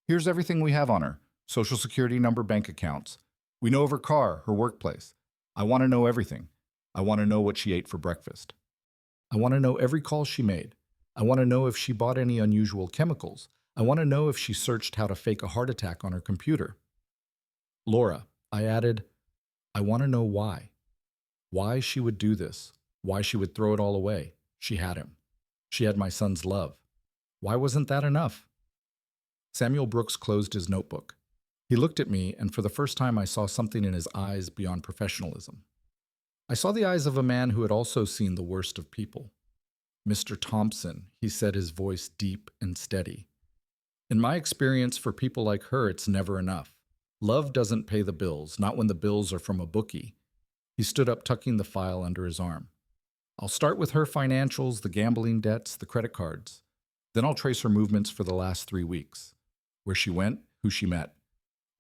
Here's everything we have on her. Social security number, bank accounts. We know of her car, her workplace. I want to know everything. I want to know what she ate for breakfast. I want to know every call she made. I want to know if she bought any unusual chemicals. I want to know if she searched how to fake a heart attack on her computer. Laura, I added, I want to know why. Why she would do this. Why she would throw it all away. She had him. She had my son's love. Why wasn't that enough? Samuel Brooks closed his notebook. He looked at me, and for the first time I saw something in his eyes beyond professionalism. I saw the eyes of a man who had also seen the worst of people. Mr. Thompson, he said, his voice deep and steady. In my experience, for people like her, it's never enough. Love doesn't pay the bills, not when the bills are from a bookie. He stood up, tucking the file under his arm. I'll start with her financials, the gambling debts, the credit cards. Then I'll trace her movements for the last 3 weeks. Where she went, who she met.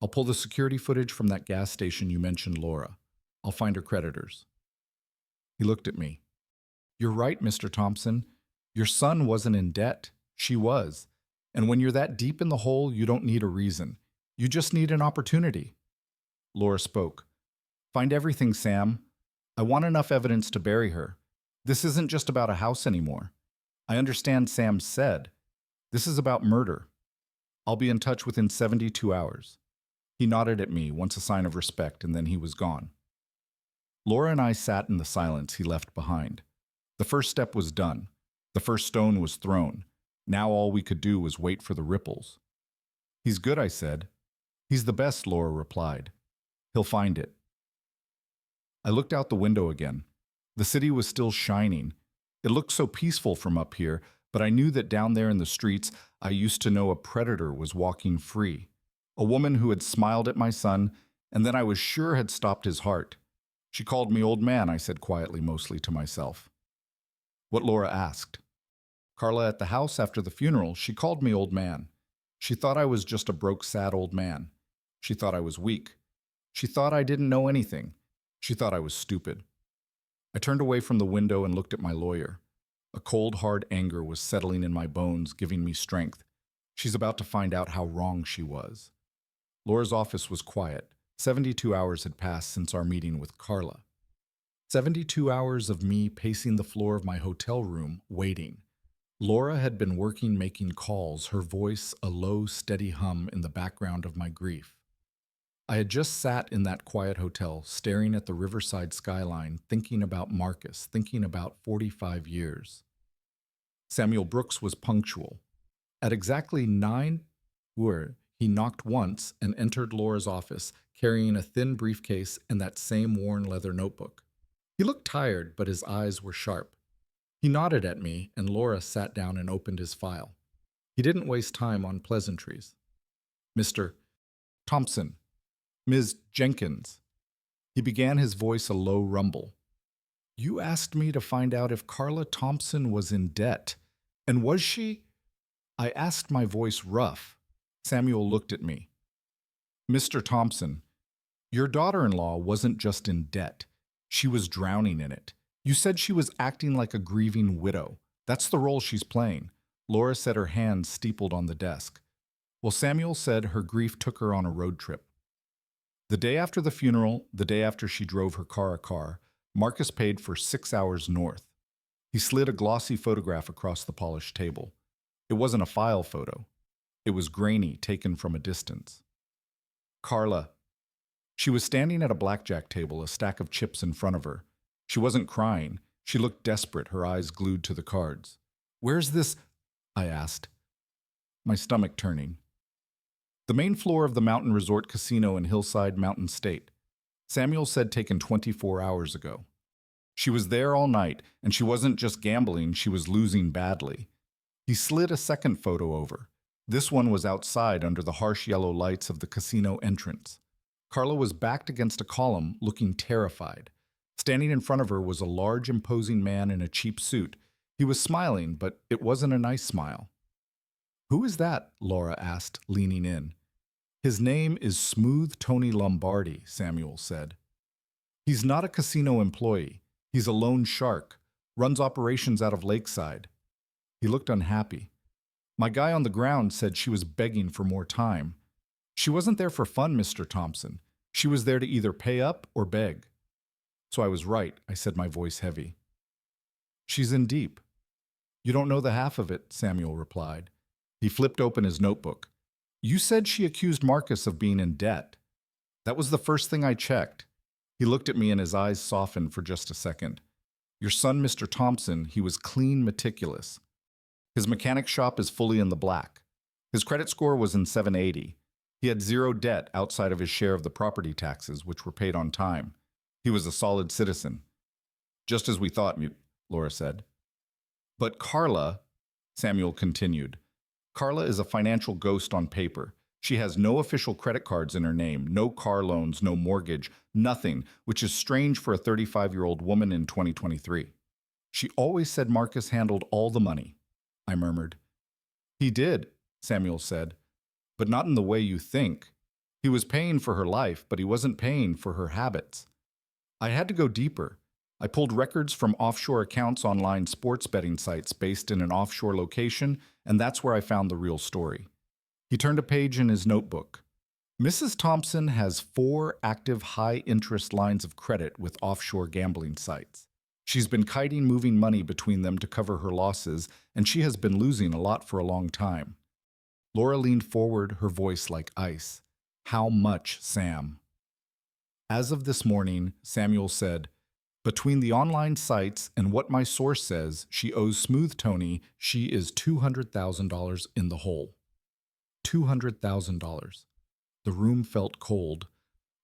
I'll pull the security footage from that gas station you mentioned, Laura. I'll find her creditors. He looked at me. You're right, Mr. Thompson. Your son wasn't in debt. She was. And when you're that deep in the hole, you don't need a reason. You just need an opportunity. Laura spoke. Find everything, Sam. I want enough evidence to bury her. This isn't just about a house anymore. I understand Sam said. This is about murder. I'll be in touch within 72 hours. He nodded at me, once a sign of respect, and then he was gone. Laura and I sat in the silence he left behind. The first step was done. The first stone was thrown. Now all we could do was wait for the ripples. He's good, I said. He's the best, Laura replied. He'll find it. I looked out the window again. The city was still shining. It looked so peaceful from up here, but I knew that down there in the streets, I used to know a predator was walking free. A woman who had smiled at my son, and then I was sure had stopped his heart. She called me old man, I said quietly, mostly to myself. What Laura asked. Carla at the house after the funeral, she called me old man. She thought I was just a broke, sad old man. She thought I was weak. She thought I didn't know anything. She thought I was stupid. I turned away from the window and looked at my lawyer. A cold, hard anger was settling in my bones, giving me strength. She's about to find out how wrong she was. Laura's office was quiet. 72 hours had passed since our meeting with Carla. 72 hours of me pacing the floor of my hotel room, waiting. Laura had been working, making calls, her voice a low, steady hum in the background of my grief. I had just sat in that quiet hotel, staring at the riverside skyline, thinking about Marcus, thinking about 45 years. Samuel Brooks was punctual. At exactly 9 where he knocked once and entered Laura's office, carrying a thin briefcase and that same worn leather notebook. He looked tired, but his eyes were sharp. He nodded at me, and Laura sat down and opened his file. He didn't waste time on pleasantries. Mr. Thompson. Ms. Jenkins. He began, his voice a low rumble. You asked me to find out if Carla Thompson was in debt. And was she? I asked, my voice rough. Samuel looked at me. Mr. Thompson, your daughter-in-law wasn't just in debt. She was drowning in it. You said she was acting like a grieving widow. That's the role she's playing. Laura said, her hands steepled on the desk. Well, Samuel said her grief took her on a road trip. The day after the funeral, the day after she drove her car a car, Marcus paid for 6 hours north. He slid a glossy photograph across the polished table. It wasn't a file photo. It was grainy, taken from a distance. Carla. She was standing at a blackjack table, a stack of chips in front of her. She wasn't crying. She looked desperate, her eyes glued to the cards. Where's this? I asked, my stomach turning. The main floor of the Mountain Resort Casino in Hillside Mountain State. Samuel said taken 24 hours ago. She was there all night, and she wasn't just gambling, she was losing badly. He slid a second photo over. This one was outside under the harsh yellow lights of the casino entrance. Carla was backed against a column, looking terrified. Standing in front of her was a large, imposing man in a cheap suit. He was smiling, but it wasn't a nice smile. Who is that? Laura asked, leaning in. His name is Smooth Tony Lombardi, Samuel said. He's not a casino employee. He's a loan shark, runs operations out of Lakeside. He looked unhappy. My guy on the ground said she was begging for more time. She wasn't there for fun, Mr. Thompson. She was there to either pay up or beg. So I was right, I said, my voice heavy. She's in deep. You don't know the half of it, Samuel replied. He flipped open his notebook. You said she accused Marcus of being in debt. That was the first thing I checked. He looked at me and his eyes softened for just a second. Your son, Mr. Thompson, he was clean meticulous. His mechanic shop is fully in the black. His credit score was in 780. He had zero debt outside of his share of the property taxes, which were paid on time. He was a solid citizen. Just as we thought, Laura said. But Carla, Samuel continued, Carla is a financial ghost on paper. She has no official credit cards in her name, no car loans, no mortgage, nothing, which is strange for a 35-year-old woman in 2023. She always said Marcus handled all the money, I murmured. He did, Samuel said, but not in the way you think. He was paying for her life, but he wasn't paying for her habits. I had to go deeper. I pulled records from offshore accounts online sports betting sites based in an offshore location, and that's where I found the real story. He turned a page in his notebook. Mrs. Thompson has 4 active high-interest lines of credit with offshore gambling sites. She's been kiting moving money between them to cover her losses, and she has been losing a lot for a long time. Laura leaned forward, her voice like ice. How much, Sam? As of this morning, Samuel said, between the online sites and what my source says she owes Smooth Tony, she is $200,000 in the hole. $200,000. The room felt cold.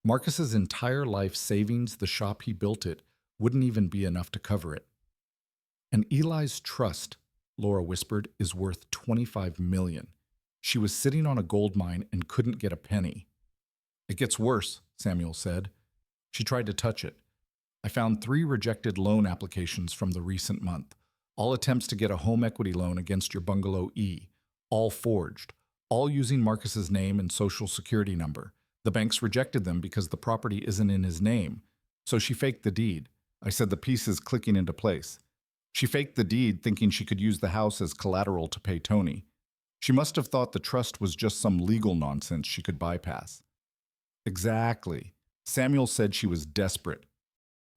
Marcus's entire life savings, the shop he built it, wouldn't even be enough to cover it. And Eli's trust, Laura whispered, is worth $25 million. She was sitting on a gold mine and couldn't get a penny. It gets worse, Samuel said. She tried to touch it. I found 3 rejected loan applications from the recent month, all attempts to get a home equity loan against your bungalow E, all forged, all using Marcus's name and social security number. The banks rejected them because the property isn't in his name, so she faked the deed. I said the pieces clicking into place. She faked the deed thinking she could use the house as collateral to pay Tony. She must have thought the trust was just some legal nonsense she could bypass. Exactly. Samuel said she was desperate.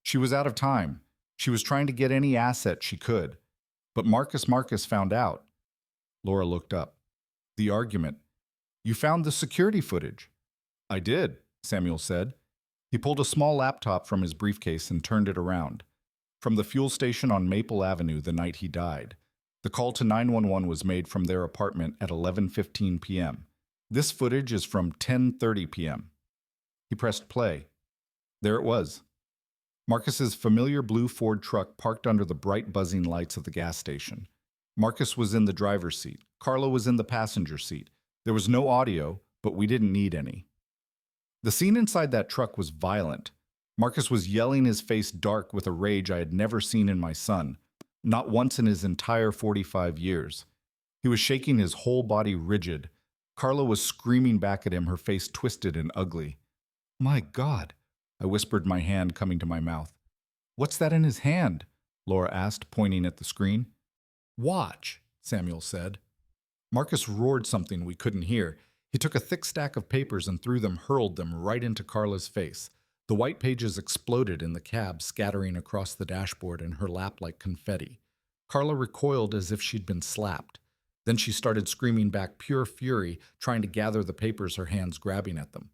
She was out of time. She was trying to get any asset she could. But Marcus found out. Laura looked up. The argument. You found the security footage. I did, Samuel said. He pulled a small laptop from his briefcase and turned it around. From the fuel station on Maple Avenue the night he died. The call to 911 was made from their apartment at 11:15 p.m. This footage is from 10:30 p.m. He pressed play. There it was. Marcus's familiar blue Ford truck parked under the bright buzzing lights of the gas station. Marcus was in the driver's seat. Carla was in the passenger seat. There was no audio, but we didn't need any. The scene inside that truck was violent. Marcus was yelling, his face dark with a rage I had never seen in my son, not once in his entire 45 years. He was shaking his whole body rigid. Carla was screaming back at him, her face twisted and ugly. My God, I whispered, my hand coming to my mouth. What's that in his hand? Laura asked, pointing at the screen. Watch, Samuel said. Marcus roared something we couldn't hear. He took a thick stack of papers and hurled them right into Carla's face. The white pages exploded in the cab, scattering across the dashboard in her lap like confetti. Carla recoiled as if she'd been slapped. Then she started screaming back, pure fury, trying to gather the papers, her hands grabbing at them.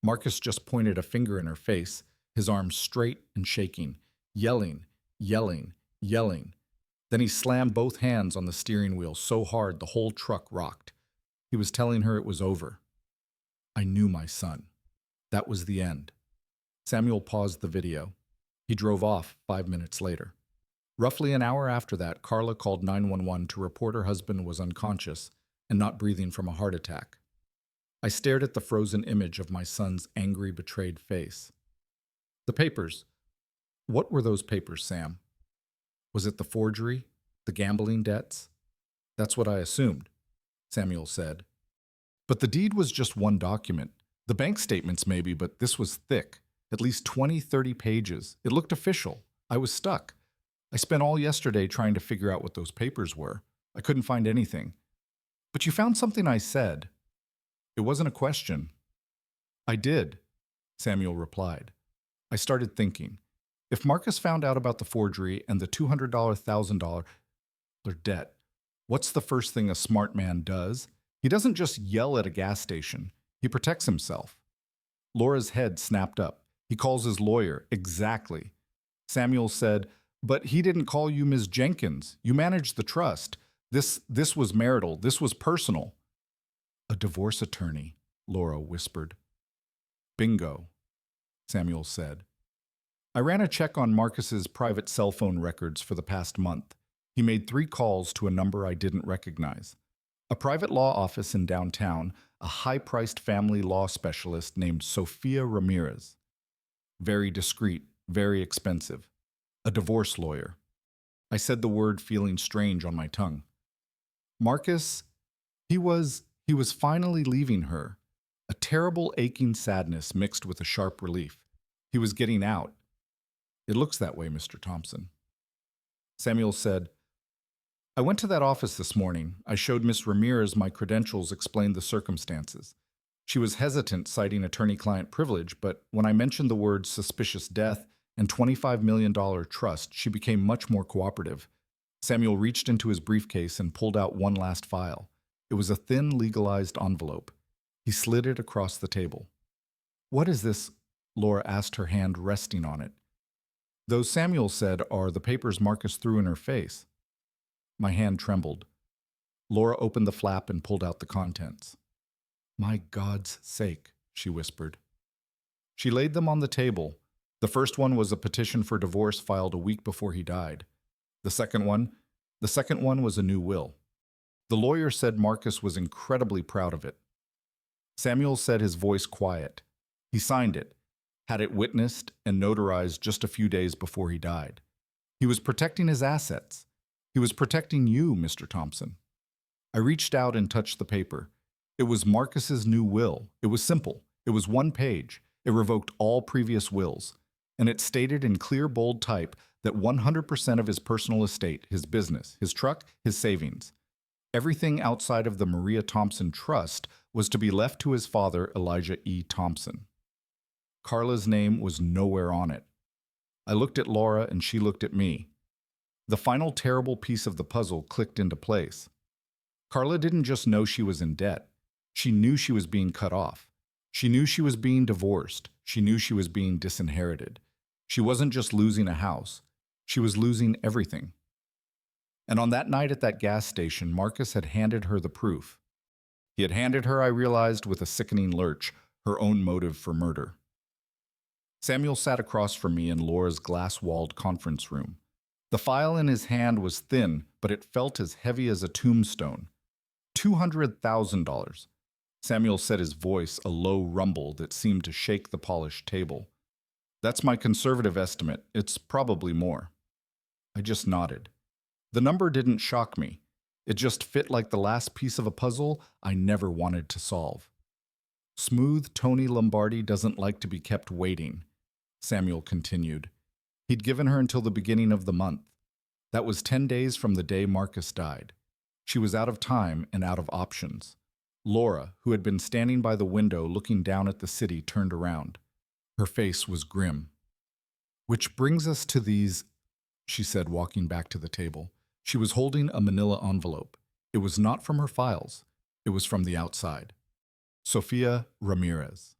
Marcus just pointed a finger in her face, his arms straight and shaking, yelling, yelling, yelling. Then he slammed both hands on the steering wheel so hard the whole truck rocked. He was telling her it was over. I knew my son. That was the end. Samuel paused the video. He drove off 5 minutes later. Roughly an hour after that, Carla called 911 to report her husband was unconscious and not breathing from a heart attack. I stared at the frozen image of my son's angry, betrayed face. The papers. What were those papers, Sam? Was it the forgery? The gambling debts? That's what I assumed, Samuel said. But the deed was just one document. The bank statements maybe, but this was thick. At least 20, 30 pages. It looked official. I was stuck. I spent all yesterday trying to figure out what those papers were. I couldn't find anything. But you found something, I said. It wasn't a question. I did, Samuel replied. I started thinking. If Marcus found out about the forgery and the $200,000 $1,000 debt, what's the first thing a smart man does? He doesn't just yell at a gas station. He protects himself. Laura's head snapped up. He calls his lawyer. Exactly. Samuel said, but he didn't call you Ms. Jenkins. You managed the trust. This was marital. This was personal. A divorce attorney, Laura whispered. Bingo, Samuel said. I ran a check on Marcus's private cell phone records for the past month. He made 3 calls to a number I didn't recognize. A private law office in downtown, a high-priced family law specialist named Sofia Ramirez. Very discreet, very expensive. A divorce lawyer. I said the word feeling strange on my tongue. Marcus, he was finally leaving her. A terrible aching sadness mixed with a sharp relief. He was getting out. It looks that way, Mr. Thompson. Samuel said, I went to that office this morning. I showed Miss Ramirez my credentials, explained the circumstances. She was hesitant, citing attorney-client privilege, but when I mentioned the words suspicious death and $25 million trust, she became much more cooperative. Samuel reached into his briefcase and pulled out one last file. It was a thin, legalized envelope. He slid it across the table. What is this? Laura asked, her hand resting on it. Those, Samuel said, are the papers Marcus threw in her face. My hand trembled. Laura opened the flap and pulled out the contents. My God's sake, she whispered. She laid them on the table. The first one was a petition for divorce filed a week before he died. The second one was a new will. The lawyer said Marcus was incredibly proud of it. Samuel said, his voice quiet. He signed it, had it witnessed and notarized just a few days before he died. He was protecting his assets. He was protecting you, Mr. Thompson. I reached out and touched the paper. It was Marcus's new will. It was simple. It was 1 page. It revoked all previous wills. And it stated in clear, bold type that 100% of his personal estate, his business, his truck, his savings, everything outside of the Maria Thompson Trust was to be left to his father, Elijah E. Thompson. Carla's name was nowhere on it. I looked at Laura and she looked at me. The final terrible piece of the puzzle clicked into place. Carla didn't just know she was in debt. She knew she was being cut off. She knew she was being divorced. She knew she was being disinherited. She wasn't just losing a house. She was losing everything. And on that night at that gas station, Marcus had handed her the proof. He had handed her, I realized with a sickening lurch, her own motive for murder. Samuel sat across from me in Laura's glass-walled conference room. The file in his hand was thin, but it felt as heavy as a tombstone. $200,000. Samuel said, his voice a low rumble that seemed to shake the polished table. That's my conservative estimate. It's probably more. I just nodded. The number didn't shock me. It just fit like the last piece of a puzzle I never wanted to solve. Smooth Tony Lombardi doesn't like to be kept waiting, Samuel continued. He'd given her until the beginning of the month. That was 10 days from the day Marcus died. She was out of time and out of options. Laura, who had been standing by the window looking down at the city, turned around. Her face was grim. Which brings us to these, she said, walking back to the table. She was holding a manila envelope. It was not from her files. It was from the outside. Sofia Ramirez.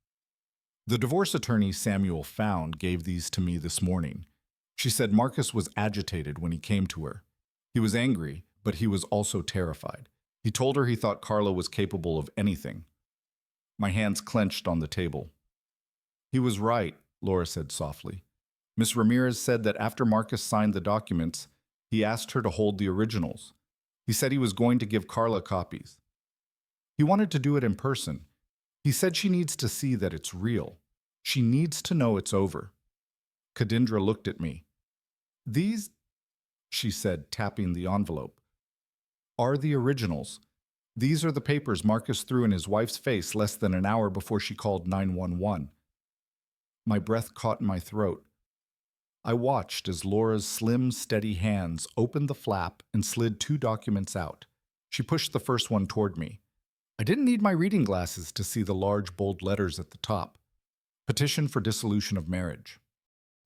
The divorce attorney Samuel found gave these to me this morning. She said Marcus was agitated when he came to her. He was angry, but he was also terrified. He told her he thought Carla was capable of anything. My hands clenched on the table. He was right, Laura said softly. Miss Ramirez said that after Marcus signed the documents, he asked her to hold the originals. He said he was going to give Carla copies. He wanted to do it in person. He said she needs to see that it's real. She needs to know it's over. Kadindra looked at me. These, she said, tapping the envelope, are the originals. These are the papers Marcus threw in his wife's face less than an hour before she called 911. My breath caught in my throat. I watched as Laura's slim, steady hands opened the flap and slid two documents out. She pushed the first one toward me. I didn't need my reading glasses to see the large, bold letters at the top. Petition for dissolution of marriage.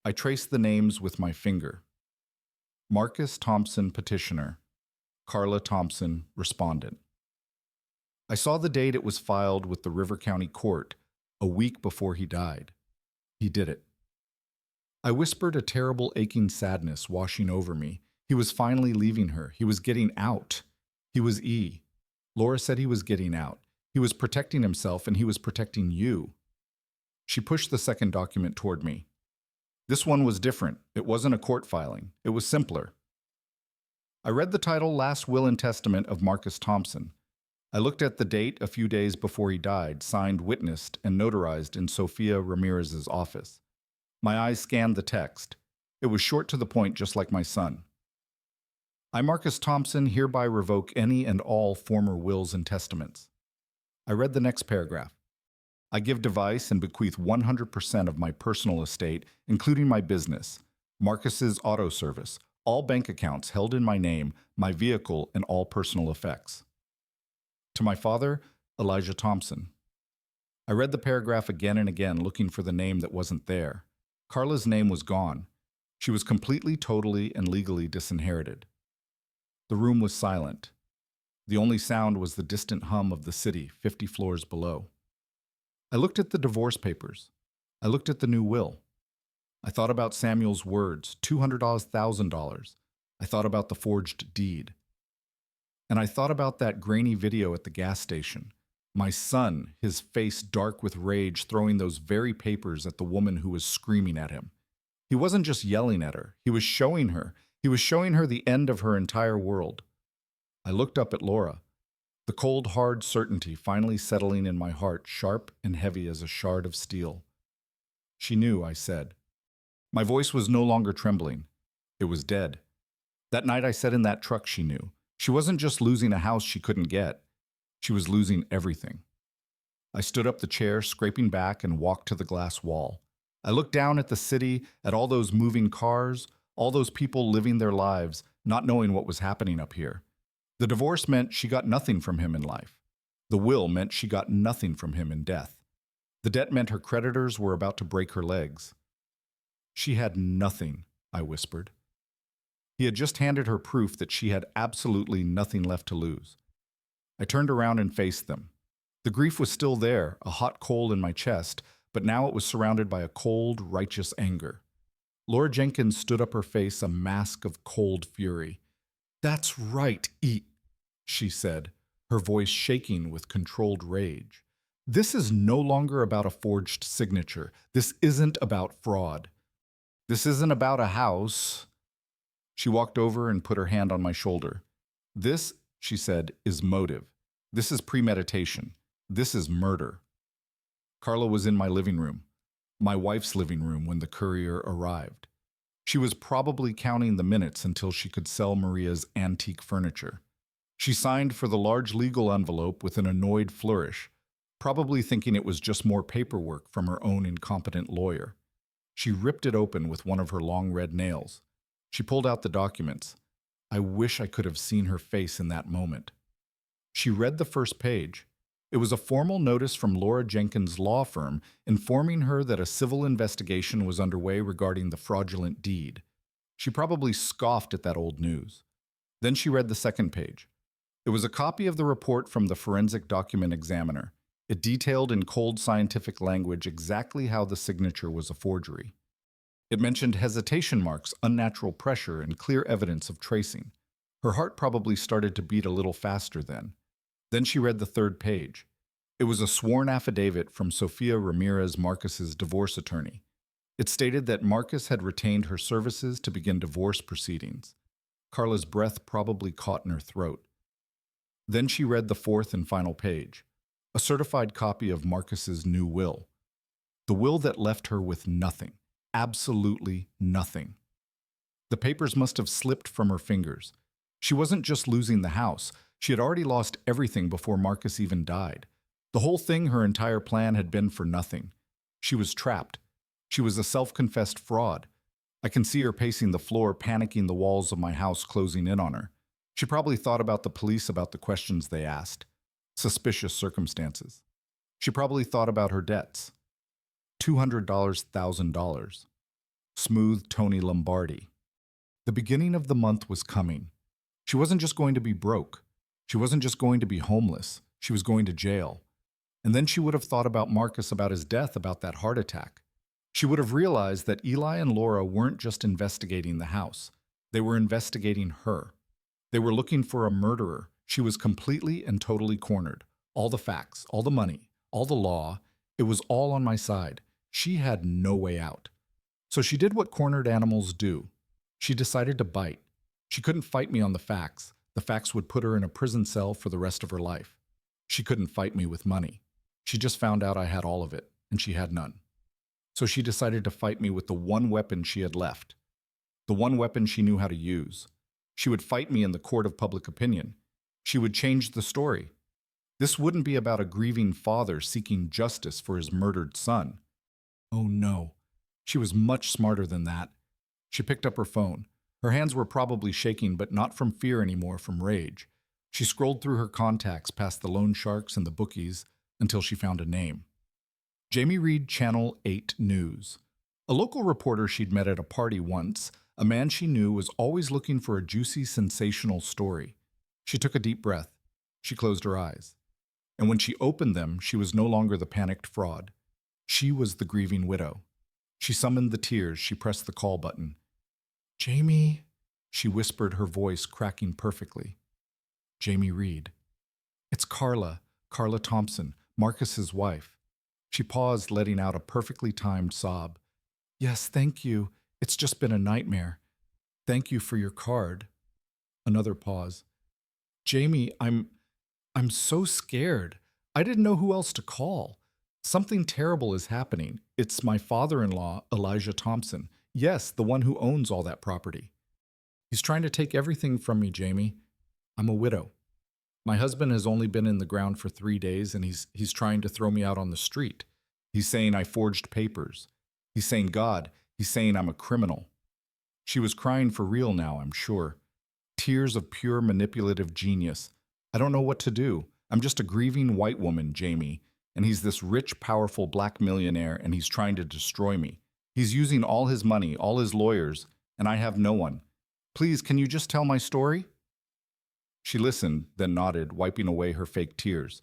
I traced the names with my finger. Marcus Thompson, petitioner. Carla Thompson, respondent. I saw the date it was filed with the River County Court, a week before he died. He did it. I whispered, a terrible aching sadness washing over me. He was finally leaving her. He was getting out. He was E. Laura said he was getting out. He was protecting himself, and he was protecting you. She pushed the second document toward me. This one was different. It wasn't a court filing. It was simpler. I read the title, Last Will and Testament of Marcus Thompson. I looked at the date, a few days before he died, signed, witnessed, and notarized in Sofia Ramirez's office. My eyes scanned the text. It was short to the point, just like my son. I, Marcus Thompson, hereby revoke any and all former wills and testaments. I read the next paragraph. I give device and bequeath 100% of my personal estate, including my business, Marcus's Auto Service, all bank accounts held in my name, my vehicle, and all personal effects. To my father, Elijah Thompson. I read the paragraph again and again, looking for the name that wasn't there. Carla's name was gone. She was completely, totally, and legally disinherited. The room was silent. The only sound was the distant hum of the city 50 floors below. I looked at the divorce papers. I looked at the new will. I thought about Samuel's words, $200,000. I thought about the forged deed. And I thought about that grainy video at the gas station. My son, his face dark with rage, throwing those very papers at the woman who was screaming at him. He wasn't just yelling at her. He was showing her. He was showing her the end of her entire world. I looked up at Laura, the cold, hard certainty finally settling in my heart, sharp and heavy as a shard of steel. She knew, I said. My voice was no longer trembling. It was dead. That night I sat in that truck, she knew. She wasn't just losing a house she couldn't get. She was losing everything. I stood up the chair, scraping back, and walked to the glass wall. I looked down at the city, at all those moving cars, all those people living their lives, not knowing what was happening up here. The divorce meant she got nothing from him in life. The will meant she got nothing from him in death. The debt meant her creditors were about to break her legs. She had nothing, I whispered. He had just handed her proof that she had absolutely nothing left to lose. I turned around and faced them. The grief was still there, a hot coal in my chest, but now it was surrounded by a cold, righteous anger. Laura Jenkins stood up, her face a mask of cold fury. "That's right, eat," she said, her voice shaking with controlled rage. "This is no longer about a forged signature. This isn't about fraud. This isn't about a house." She walked over and put her hand on my shoulder. "This," she said, "is motive. This is premeditation. This is murder." Carla was in my living room, my wife's living room, when the courier arrived. She was probably counting the minutes until she could sell Maria's antique furniture. She signed for the large legal envelope with an annoyed flourish, probably thinking it was just more paperwork from her own incompetent lawyer. She ripped it open with one of her long red nails. She pulled out the documents. I wish I could have seen her face in that moment. She read the first page. It was a formal notice from Laura Jenkins' law firm informing her that a civil investigation was underway regarding the fraudulent deed. She probably scoffed at that old news. Then she read the second page. It was a copy of the report from the forensic document examiner. It detailed in cold scientific language exactly how the signature was a forgery. It mentioned hesitation marks, unnatural pressure, and clear evidence of tracing. Her heart probably started to beat a little faster then. Then she read the third page. It was a sworn affidavit from Sofia Ramirez, Marcus's divorce attorney. It stated that Marcus had retained her services to begin divorce proceedings. Carla's breath probably caught in her throat. Then she read the fourth and final page, a certified copy of Marcus's new will. The will that left her with nothing, absolutely nothing. The papers must have slipped from her fingers. She wasn't just losing the house. She had already lost everything before Marcus even died. The whole thing, her entire plan, had been for nothing. She was trapped. She was a self-confessed fraud. I can see her pacing the floor, panicking, the walls of my house closing in on her. She probably thought about the police, about the questions they asked. Suspicious circumstances. She probably thought about her debts. $200, $1,000. Smooth Tony Lombardi. The beginning of the month was coming. She wasn't just going to be broke. She wasn't just going to be homeless. She was going to jail. And then she would have thought about Marcus, about his death, about that heart attack. She would have realized that Eli and Laura weren't just investigating the house. They were investigating her. They were looking for a murderer. She was completely and totally cornered. All the facts, all the money, all the law, it was all on my side. She had no way out. So she did what cornered animals do. She decided to bite. She couldn't fight me on the facts. The facts would put her in a prison cell for the rest of her life. She couldn't fight me with money. She just found out I had all of it, and she had none. So she decided to fight me with the one weapon she had left. The one weapon she knew how to use. She would fight me in the court of public opinion. She would change the story. This wouldn't be about a grieving father seeking justice for his murdered son. Oh no. She was much smarter than that. She picked up her phone. Her hands were probably shaking, but not from fear anymore, from rage. She scrolled through her contacts past the loan sharks and the bookies until she found a name. Jamie Reed, Channel 8 News. A local reporter she'd met at a party once, a man she knew was always looking for a juicy, sensational story. She took a deep breath. She closed her eyes. And when she opened them, she was no longer the panicked fraud. She was the grieving widow. She summoned the tears. She pressed the call button. Jamie, she whispered, her voice cracking perfectly. Jamie Reed. It's Carla Thompson, Marcus's wife. She paused, letting out a perfectly timed sob. Yes, thank you. It's just been a nightmare. Thank you for your card. Another pause. Jamie, I'm so scared. I didn't know who else to call. Something terrible is happening. It's my father-in-law, Elijah Thompson. Yes, the one who owns all that property. He's trying to take everything from me, Jamie. I'm a widow. My husband has only been in the ground for 3 days, and he's trying to throw me out on the street. He's saying I forged papers. He's saying God. He's saying I'm a criminal. She was crying for real now, I'm sure. Tears of pure manipulative genius. I don't know what to do. I'm just a grieving white woman, Jamie, and he's this rich, powerful black millionaire, and he's trying to destroy me. He's using all his money, all his lawyers, and I have no one. Please, can you just tell my story? She listened, then nodded, wiping away her fake tears.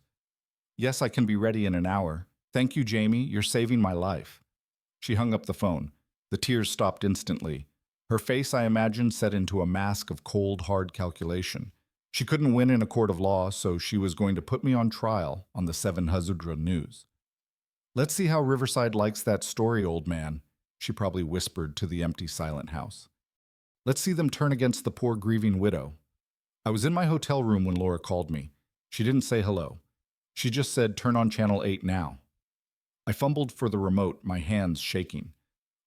Yes, I can be ready in an hour. Thank you, Jamie. You're saving my life. She hung up the phone. The tears stopped instantly. Her face, I imagined, set into a mask of cold, hard calculation. She couldn't win in a court of law, so she was going to put me on trial on the 7 Hazudra News. Let's see how Riverside likes that story, old man, she probably whispered to the empty, silent house. Let's see them turn against the poor, grieving widow. I was in my hotel room when Laura called me. She didn't say hello. She just said, turn on Channel 8 now. I fumbled for the remote, my hands shaking.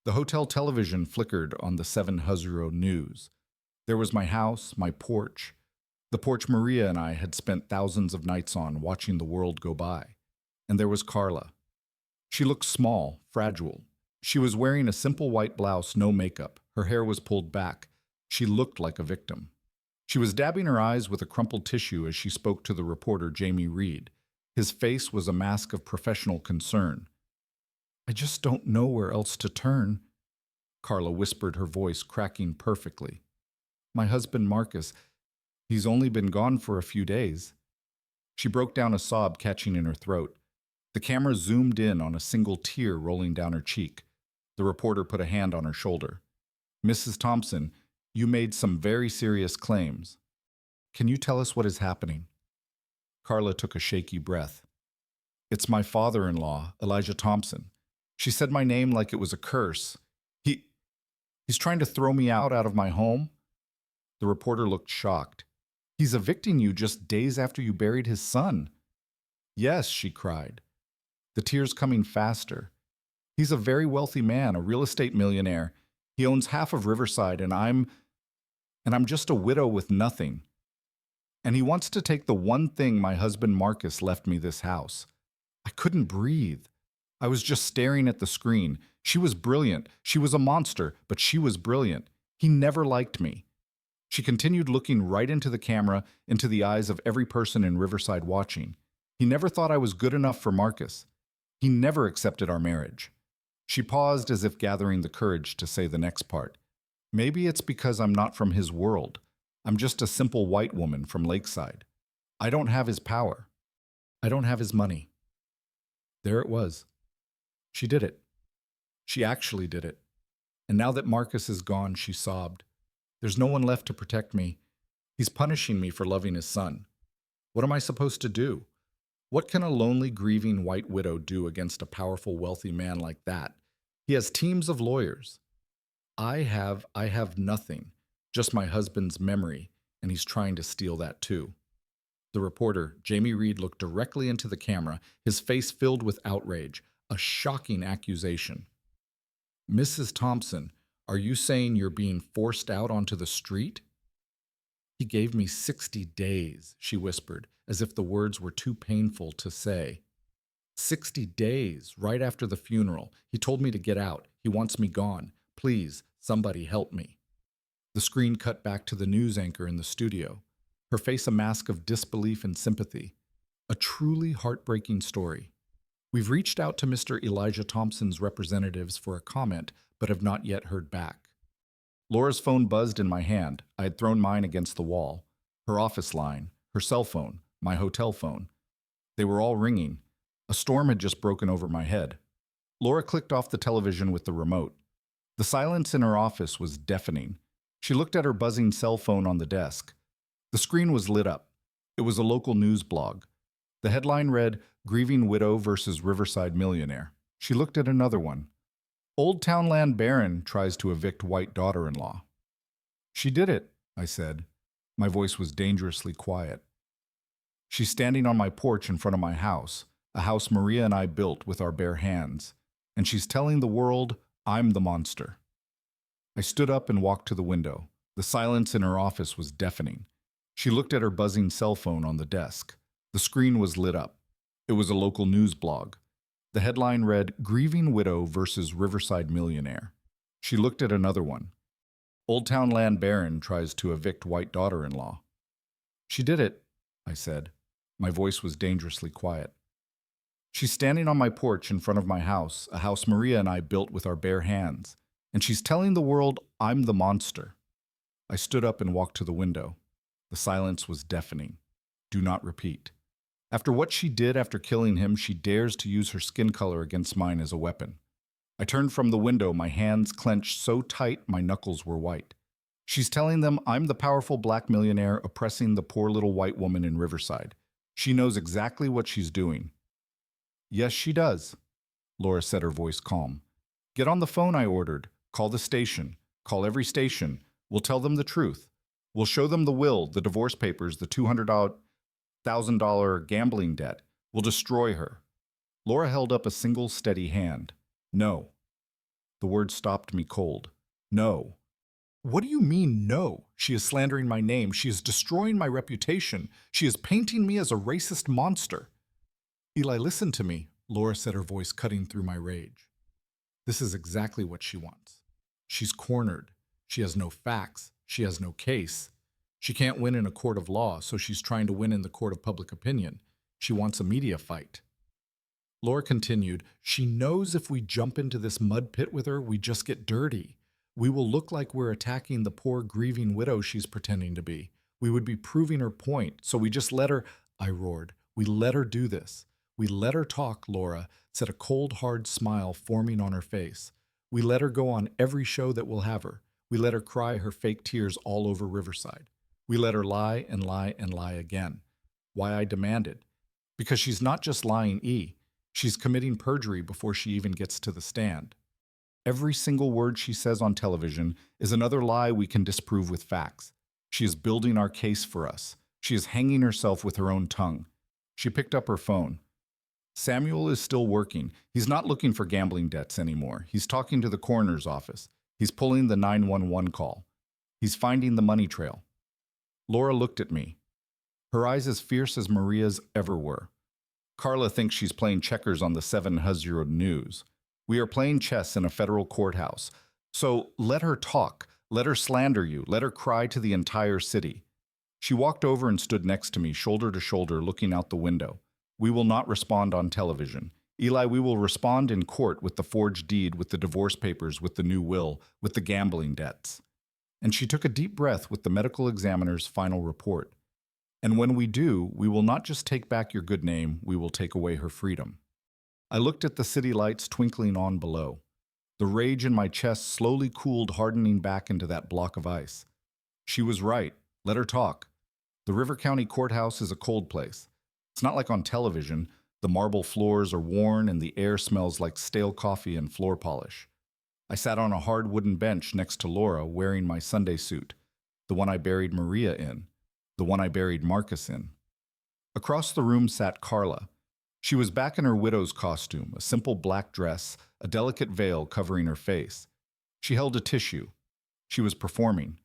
The hotel television flickered on the 7 Hazudra News. There was my house, my porch. The porch Maria and I had spent thousands of nights on, watching the world go by. And there was Carla. She looked small, fragile. She was wearing a simple white blouse, no makeup. Her hair was pulled back. She looked like a victim. She was dabbing her eyes with a crumpled tissue as she spoke to the reporter, Jamie Reed. His face was a mask of professional concern. I just don't know where else to turn, Carla whispered, her voice cracking perfectly. My husband, Marcus, he's only been gone for a few days. She broke down, a sob catching in her throat. The camera zoomed in on a single tear rolling down her cheek. The reporter put a hand on her shoulder. Mrs. Thompson, you made some very serious claims. Can you tell us what is happening? Carla took a shaky breath. It's my father-in-law, Elijah Thompson. She said my name like it was a curse. He's trying to throw me out of my home. The reporter looked shocked. He's evicting you just days after you buried his son. Yes, she cried, the tears coming faster. He's a very wealthy man, a real estate millionaire. He owns half of Riverside, and I'm just a widow with nothing. And he wants to take the one thing my husband Marcus left me, this house. I couldn't breathe. I was just staring at the screen. She was brilliant. She was a monster, but she was brilliant. He never liked me. She continued looking right into the camera, into the eyes of every person in Riverside watching. He never thought I was good enough for Marcus. He never accepted our marriage. She paused as if gathering the courage to say the next part. Maybe it's because I'm not from his world. I'm just a simple white woman from Lakeside. I don't have his power. I don't have his money. There it was. She did it. She actually did it. And now that Marcus is gone, she sobbed. There's no one left to protect me. He's punishing me for loving his son. What am I supposed to do? What can a lonely, grieving white widow do against a powerful, wealthy man like that? He has teams of lawyers. I have nothing, just my husband's memory, and he's trying to steal that too. The reporter, Jamie Reed, looked directly into the camera, his face filled with outrage, a shocking accusation. Mrs. Thompson, are you saying you're being forced out onto the street? He gave me 60 days, she whispered, as if the words were too painful to say. 60 days, right after the funeral. He told me to get out. He wants me gone. Please, somebody help me. The screen cut back to the news anchor in the studio, her face a mask of disbelief and sympathy. A truly heartbreaking story. We've reached out to Mr. Elijah Thompson's representatives for a comment, but have not yet heard back. Laura's phone buzzed in my hand. I had thrown mine against the wall. Her office line, her cell phone, my hotel phone. They were all ringing. A storm had just broken over my head. Laura clicked off the television with the remote. The silence in her office was deafening. She looked at her buzzing cell phone on the desk. The screen was lit up. It was a local news blog. The headline read, Grieving Widow versus Riverside Millionaire. She looked at another one. Old Town Land Baron tries to evict white daughter-in-law. She did it, I said. My voice was dangerously quiet. She's standing on my porch in front of my house, a house Maria and I built with our bare hands, and she's telling the world I'm the monster. I stood up and walked to the window. The silence in her office was deafening. She looked at her buzzing cell phone on the desk. The screen was lit up. It was a local news blog. The headline read, Grieving Widow versus Riverside Millionaire. She looked at another one. Old Town Land Baron tries to evict white daughter-in-law. She did it, I said. My voice was dangerously quiet. She's standing on my porch in front of my house, a house Maria and I built with our bare hands, and she's telling the world I'm the monster. I stood up and walked to the window. The silence was deafening. Do not repeat. After what she did after killing him, she dares to use her skin color against mine as a weapon. I turned from the window, my hands clenched so tight my knuckles were white. She's telling them I'm the powerful black millionaire oppressing the poor little white woman in Riverside. She knows exactly what she's doing. Yes, she does, Laura said, her voice calm. Get on the phone, I ordered. Call the station. Call every station. We'll tell them the truth. We'll show them the will, the divorce papers, the $200,000 gambling debt. We'll destroy her. Laura held up a single steady hand. No. The word stopped me cold. No. What do you mean, no? She is slandering my name. She is destroying my reputation. She is painting me as a racist monster. Eli, listen to me, Laura said, her voice cutting through my rage. This is exactly what she wants. She's cornered. She has no facts. She has no case. She can't win in a court of law, so she's trying to win in the court of public opinion. She wants a media fight. Laura continued, she knows if we jump into this mud pit with her, we just get dirty. We will look like we're attacking the poor grieving widow she's pretending to be. We would be proving her point, so we just let her, I roared. We let her do this. We let her talk, Laura said, a cold, hard smile forming on her face. We let her go on every show that will have her. We let her cry her fake tears all over Riverside. We let her lie and lie and lie again. Why I demanded. Because she's not just lying, she's committing perjury before she even gets to the stand. Every single word she says on television is another lie we can disprove with facts. She is building our case for us. She is hanging herself with her own tongue. She picked up her phone. Samuel is still working. He's not looking for gambling debts anymore. He's talking to the coroner's office. He's pulling the 911 call. He's finding the money trail. Laura looked at me. her eyes as fierce as Maria's ever were. Carla thinks she's playing checkers on the 700 News. We are playing chess in a federal courthouse. So let her talk, let her slander you, let her cry to the entire city. She walked over and stood next to me, shoulder to shoulder, looking out the window. We will not respond on television. Eli, we will respond in court with the forged deed, with the divorce papers, with the new will, with the gambling debts. And she took a deep breath with the medical examiner's final report. And when we do, we will not just take back your good name, we will take away her freedom. I looked at the city lights twinkling on below. The rage in my chest slowly cooled, hardening back into that block of ice. She was right. Let her talk. The River County Courthouse is a cold place. It's not like on television. The marble floors are worn and the air smells like stale coffee and floor polish. I sat on a hard wooden bench next to Laura, wearing my Sunday suit, the one I buried Maria in, the one I buried Marcus in. Across the room sat Carla. She was back in her widow's costume, a simple black dress, a delicate veil covering her face. She held a tissue. She was performing.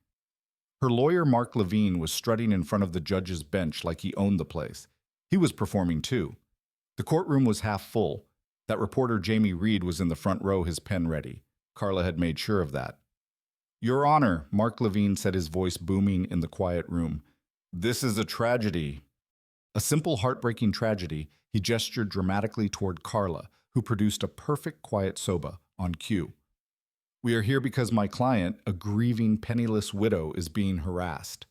Her lawyer, Mark Levine, was strutting in front of the judge's bench like he owned the place. He was performing too. The courtroom was half full. That reporter, Jamie Reed, was in the front row, his pen ready. Carla had made sure of that. Your Honor, Mark Levine said, his voice booming in the quiet room. This is a tragedy. A simple, heartbreaking tragedy. He gestured dramatically toward Carla, who produced a perfect quiet soba on cue. We are here because my client, a grieving, penniless widow, is being harassed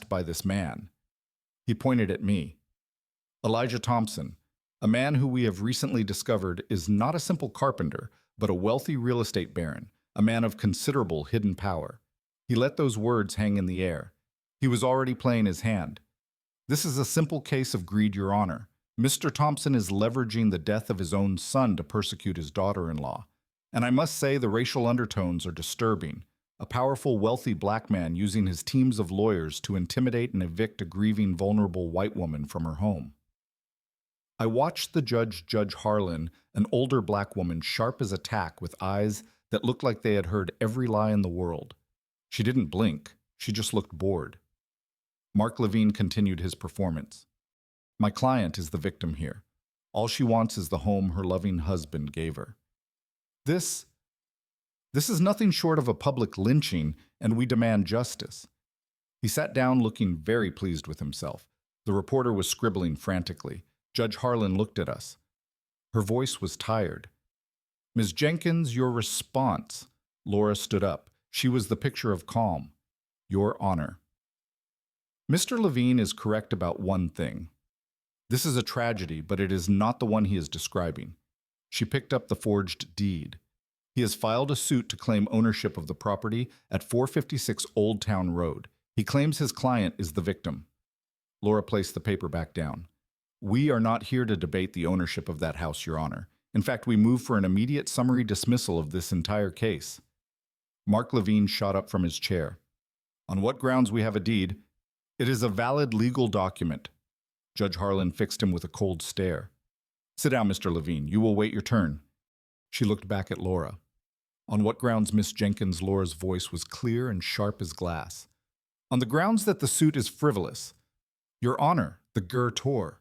by this man. He pointed at me. Elijah Thompson, a man who we have recently discovered is not a simple carpenter, but a wealthy real estate baron, a man of considerable hidden power. He let those words hang in the air. He was already playing his hand. This is a simple case of greed, Your Honor. Mr. Thompson is leveraging the death of his own son to persecute his daughter-in-law. And I must say the racial undertones are disturbing. A powerful, wealthy black man using his teams of lawyers to intimidate and evict a grieving, vulnerable white woman from her home. I watched the judge, Judge Harlan, an older black woman, sharp as a tack, with eyes that looked like they had heard every lie in the world. She didn't blink. She just looked bored. Mark Levine continued his performance. My client is the victim here. All she wants is the home her loving husband gave her. This is nothing short of a public lynching, and we demand justice. He sat down looking very pleased with himself. The reporter was scribbling frantically. Judge Harlan looked at us. Her voice was tired. Ms. Jenkins, your response. Laura stood up. She was the picture of calm. Your Honor. Mr. Levine is correct about one thing. This is a tragedy, but it is not the one he is describing. She picked up the forged deed. He has filed a suit to claim ownership of the property at 456 Old Town Road. He claims his client is the victim. Laura placed the paper back down. We are not here to debate the ownership of that house, Your Honor. In fact, we move for an immediate summary dismissal of this entire case. Mark Levine shot up from his chair. On what grounds we have a deed? It is a valid legal document. Judge Harlan fixed him with a cold stare. Sit down, Mr. Levine. You will wait your turn. She looked back at Laura. On what grounds, Miss Jenkins? Laura's voice was clear and sharp as glass. On the grounds that the suit is frivolous. Your Honor, the guarantor.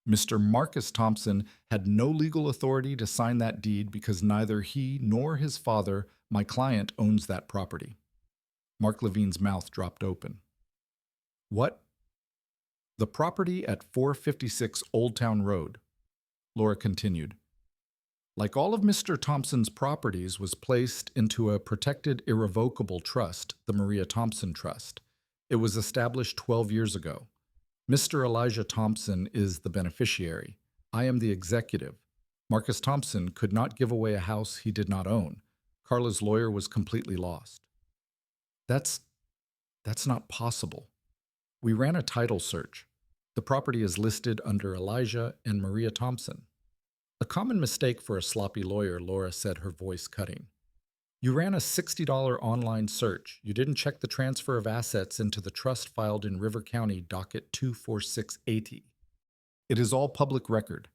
Mr. Marcus Thompson had no legal authority to sign that deed because neither he nor his father, my client, owns that property. Mark Levine's mouth dropped open. What? The property at 456 Old Town Road. Laura continued. Like all of Mr. Thompson's properties, was placed into a protected irrevocable trust, the Maria Thompson Trust. It was established 12 years ago. Mr. Elijah Thompson is the beneficiary. I am the executive. Marcus Thompson could not give away a house he did not own. Carla's lawyer was completely lost. That's not possible. We ran a title search. The property is listed under Elijah and Maria Thompson. A common mistake for a sloppy lawyer, Laura said, her voice cutting. You ran a $60 online search. You didn't check the transfer of assets into the trust filed in River County, docket 24680. It is all public record.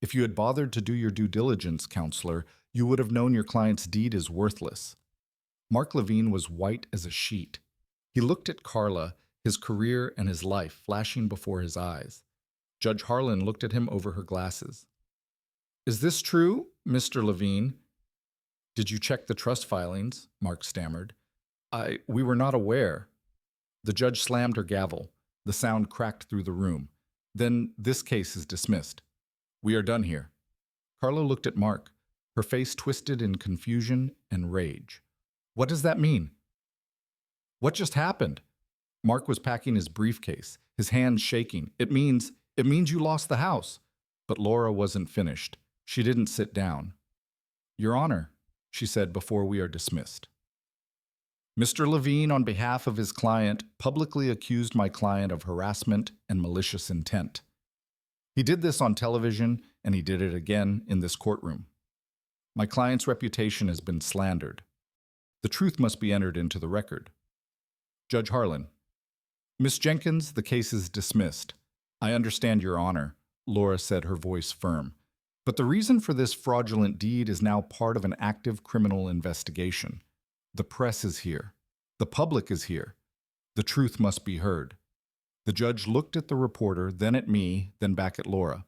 If you had bothered to do your due diligence, counselor, you would have known your client's deed is worthless. Mark Levine was white as a sheet. He looked at Carla, his career and his life flashing before his eyes. Judge Harlan looked at him over her glasses. "Is this true, Mr. Levine?" "Did you check the trust filings?" Mark stammered. We were not aware." The judge slammed her gavel. The sound cracked through the room. "Then this case is dismissed. We are done here." Carla looked at Mark, her face twisted in confusion and rage. "What does that mean? What just happened?" Mark was packing his briefcase, his hands shaking. It means you lost the house." But Laura wasn't finished. She didn't sit down. "Your Honor," she said before we are dismissed. "Mr. Levine, on behalf of his client, publicly accused my client of harassment and malicious intent. He did this on television, and he did it again in this courtroom. My client's reputation has been slandered. The truth must be entered into the record." Judge Harlan: "Miss Jenkins, the case is dismissed." "I understand, Your Honor," Laura said, her voice firm. "But the reason for this fraudulent deed is now part of an active criminal investigation. The press is here. The public is here. The truth must be heard." The judge looked at the reporter, then at me, then back at Laura.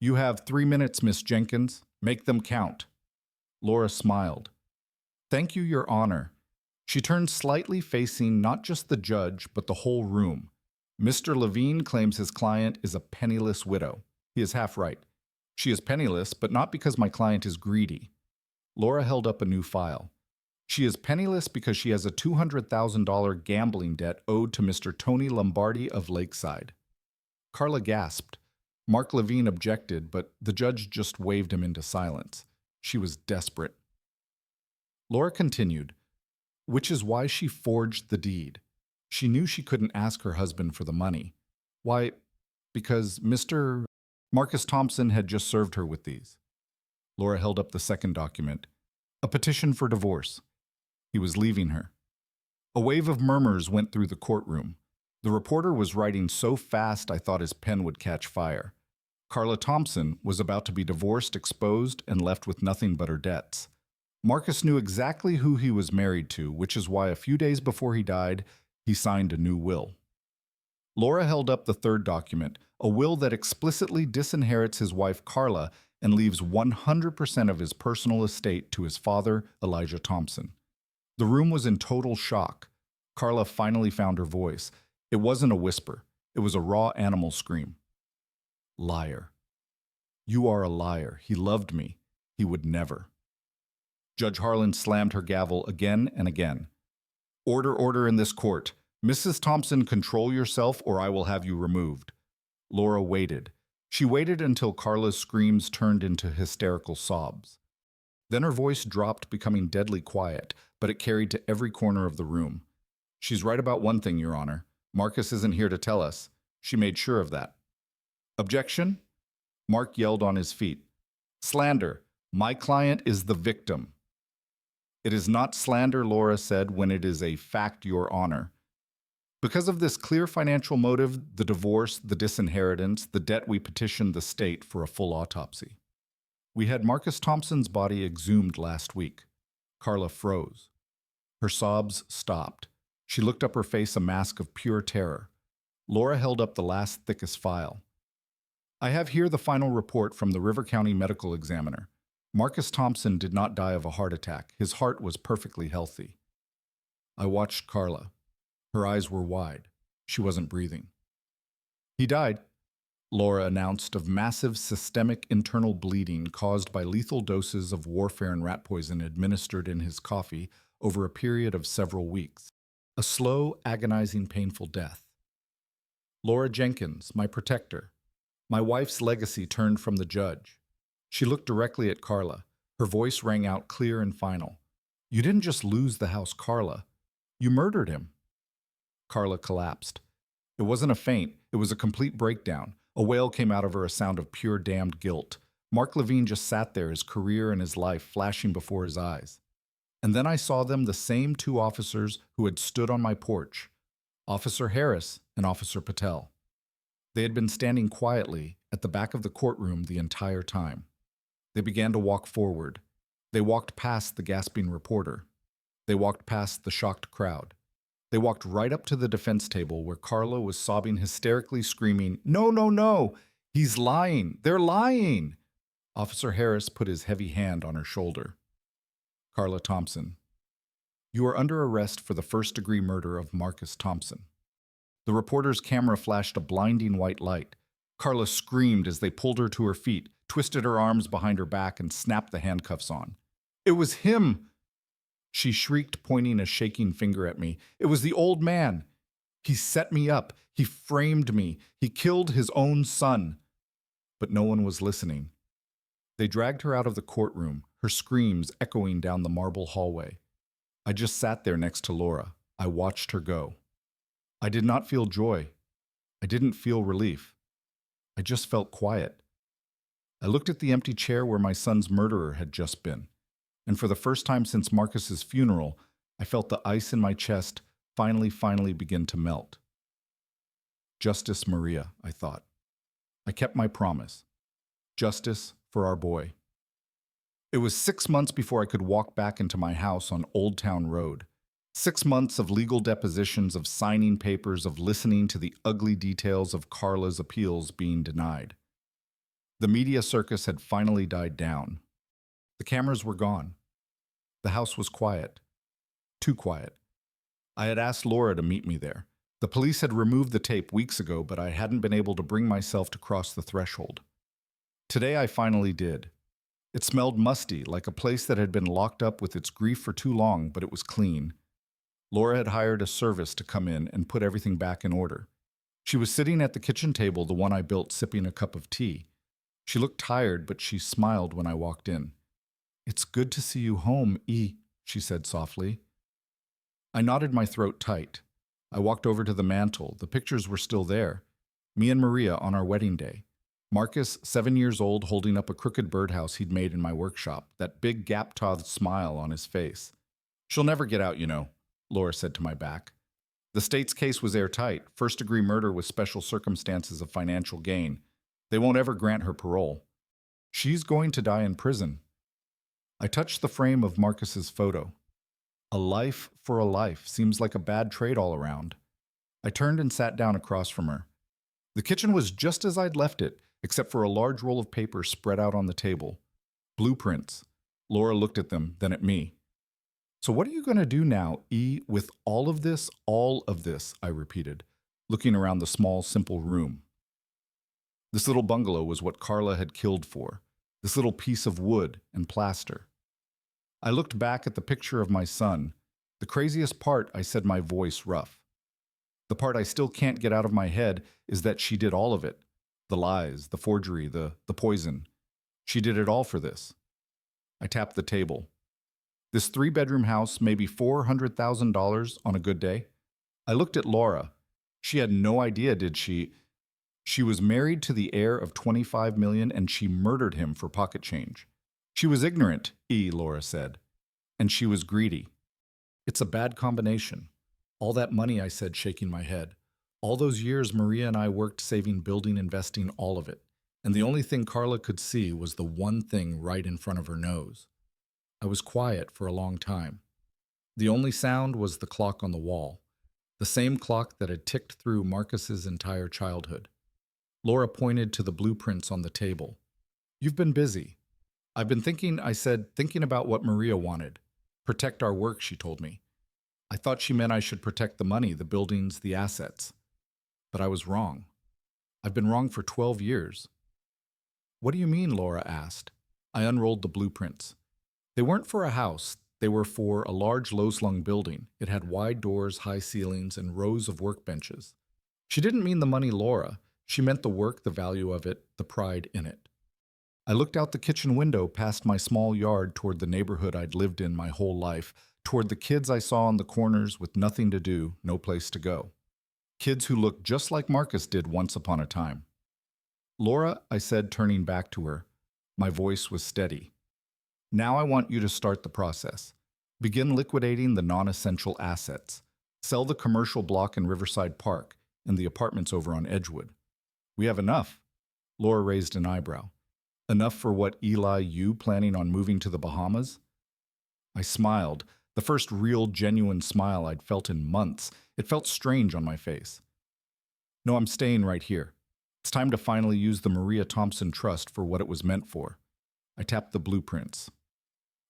"You have 3 minutes, Miss Jenkins. Make them count." Laura smiled. "Thank you, Your Honor." She turned slightly, facing not just the judge, but the whole room. "Mr. Levine claims his client is a penniless widow. He is half right. She is penniless, but not because my client is greedy." Laura held up a new file. "She is penniless because she has a $200,000 gambling debt owed to Mr. Tony Lombardi of Lakeside." Carla gasped. Mark Levine objected, but the judge just waved him into silence. She was desperate. Laura continued, "Which is why she forged the deed. She knew she couldn't ask her husband for the money. Why? Because Mr. Marcus Thompson had just served her with these." Laura held up the second document. "A petition for divorce." He was leaving her. A wave of murmurs went through the courtroom. The reporter was writing so fast I thought his pen would catch fire. Carla Thompson was about to be divorced, exposed, and left with nothing but her debts. Marcus knew exactly who he was married to, which is why a few days before he died, he signed a new will. Laura held up the third document, a will that explicitly disinherits his wife Carla and leaves 100% of his personal estate to his father, Elijah Thompson. The room was in total shock. Carla finally found her voice. It wasn't a whisper. It was a raw animal scream. "Liar. You are a liar. He loved me. He would never." Judge Harlan slammed her gavel again and again. "Order, order in this court. Mrs. Thompson, control yourself or I will have you removed." Laura waited. She waited until Carla's screams turned into hysterical sobs. Then her voice dropped, becoming deadly quiet, but it carried to every corner of the room. "She's right about one thing, Your Honor. Marcus isn't here to tell us. She made sure of that." "Objection?" Mark yelled on his feet. "Slander. My client is the victim." "It is not slander," Laura said, "when it is a fact, Your Honor. Because of this clear financial motive, the divorce, the disinheritance, the debt, we petitioned the state for a full autopsy. We had Marcus Thompson's body exhumed last week." Carla froze. Her sobs stopped. She looked up, her face a mask of pure terror. Laura held up the last thickest file. "I have here the final report from the River County Medical Examiner. Marcus Thompson did not die of a heart attack. His heart was perfectly healthy." I watched Carla. Her eyes were wide. She wasn't breathing. "He died," Laura announced, "of massive systemic internal bleeding caused by lethal doses of warfarin rat poison administered in his coffee over a period of several weeks. A slow, agonizing, painful death. Laura Jenkins, my protector. My wife's legacy," turned from the judge. She looked directly at Carla. Her voice rang out clear and final. "You didn't just lose the house, Carla. You murdered him." Carla collapsed. It wasn't a faint. It was a complete breakdown. A wail came out of her, a sound of pure damned guilt. Mark Levine just sat there, his career and his life flashing before his eyes. And then I saw them, the same two officers who had stood on my porch, Officer Harris and Officer Patel. They had been standing quietly at the back of the courtroom the entire time. They began to walk forward. They walked past the gasping reporter. They walked past the shocked crowd. They walked right up to the defense table where Carla was sobbing hysterically, screaming, "No, no, no! He's lying! They're lying!" Officer Harris put his heavy hand on her shoulder. "Carla Thompson, you are under arrest for the first-degree murder of Marcus Thompson." The reporter's camera flashed a blinding white light. Carla screamed as they pulled her to her feet, twisted her arms behind her back, and snapped the handcuffs on. "It was him!" She shrieked, pointing a shaking finger at me. "It was the old man! He set me up! He framed me! He killed his own son!" But no one was listening. They dragged her out of the courtroom, her screams echoing down the marble hallway. I just sat there next to Laura. I watched her go. I did not feel joy. I didn't feel relief. I just felt quiet. I looked at the empty chair where my son's murderer had just been, and for the first time since Marcus's funeral, I felt the ice in my chest finally begin to melt. Justice, Maria, I thought. I kept my promise. Justice for our boy. It was 6 months before I could walk back into my house on Old Town Road. 6 months of legal depositions, of signing papers, of listening to the ugly details of Carla's appeals being denied. The media circus had finally died down. The cameras were gone. The house was quiet. Too quiet. I had asked Laura to meet me there. The police had removed the tape weeks ago, but I hadn't been able to bring myself to cross the threshold. Today I finally did. It smelled musty, like a place that had been locked up with its grief for too long, but it was clean. Laura had hired a service to come in and put everything back in order. She was sitting at the kitchen table, the one I built, sipping a cup of tea. She looked tired, but she smiled when I walked in. "It's good to see you home, E," she said softly. I knotted my throat tight. I walked over to the mantel. The pictures were still there. Me and Maria on our wedding day. Marcus, 7 years old, holding up a crooked birdhouse he'd made in my workshop, that big gap-toothed smile on his face. "She'll never get out, you know," Laura said to my back. "The state's case was airtight, first-degree murder with special circumstances of financial gain. They won't ever grant her parole. She's going to die in prison." I touched the frame of Marcus's photo. A life for a life seems like a bad trade all around. I turned and sat down across from her. The kitchen was just as I'd left it, except for a large roll of paper spread out on the table. Blueprints. Laura looked at them, then at me. "So what are you going to do now, E, with all of this?" "All of this," I repeated, looking around the small, simple room. This little bungalow was what Carla had killed for, this little piece of wood and plaster. I looked back at the picture of my son. The craziest part, I said, my voice rough. The part I still can't get out of my head is that she did all of it. The lies, the forgery, the poison. She did it all for this. I tapped the table. This 3-bedroom house, maybe $400,000 on a good day. I looked at Laura. She had no idea, did she? She was married to the heir of $25 million, and she murdered him for pocket change. She was ignorant, Laura said, and she was greedy. It's a bad combination. All that money, I said, shaking my head. All those years Maria and I worked saving, building, investing, all of it. And the only thing Carla could see was the one thing right in front of her nose. I was quiet for a long time. The only sound was the clock on the wall, the same clock that had ticked through Marcus's entire childhood. Laura pointed to the blueprints on the table. "You've been busy." "I've been thinking," I said, "thinking about what Maria wanted. Protect our work," she told me. I thought she meant I should protect the money, the buildings, the assets. But I was wrong. I've been wrong for 12 years. "What do you mean?" Laura asked. I unrolled the blueprints. They weren't for a house. They were for a large, low-slung building. It had wide doors, high ceilings, and rows of workbenches. She didn't mean the money, Laura. She meant the work, the value of it, the pride in it. I looked out the kitchen window past my small yard toward the neighborhood I'd lived in my whole life, toward the kids I saw on the corners with nothing to do, no place to go. Kids who looked just like Marcus did once upon a time. "Laura," I said, turning back to her. My voice was steady. "Now I want you to start the process. Begin liquidating the non-essential assets. Sell the commercial block in Riverside Park and the apartments over on Edgewood." "We have enough." Laura raised an eyebrow. "Enough for what, Eli, you planning on moving to the Bahamas?" I smiled. The first real, genuine smile I'd felt in months. It felt strange on my face. No, I'm staying right here. It's time to finally use the Maria Thompson Trust for what it was meant for. I tapped the blueprints.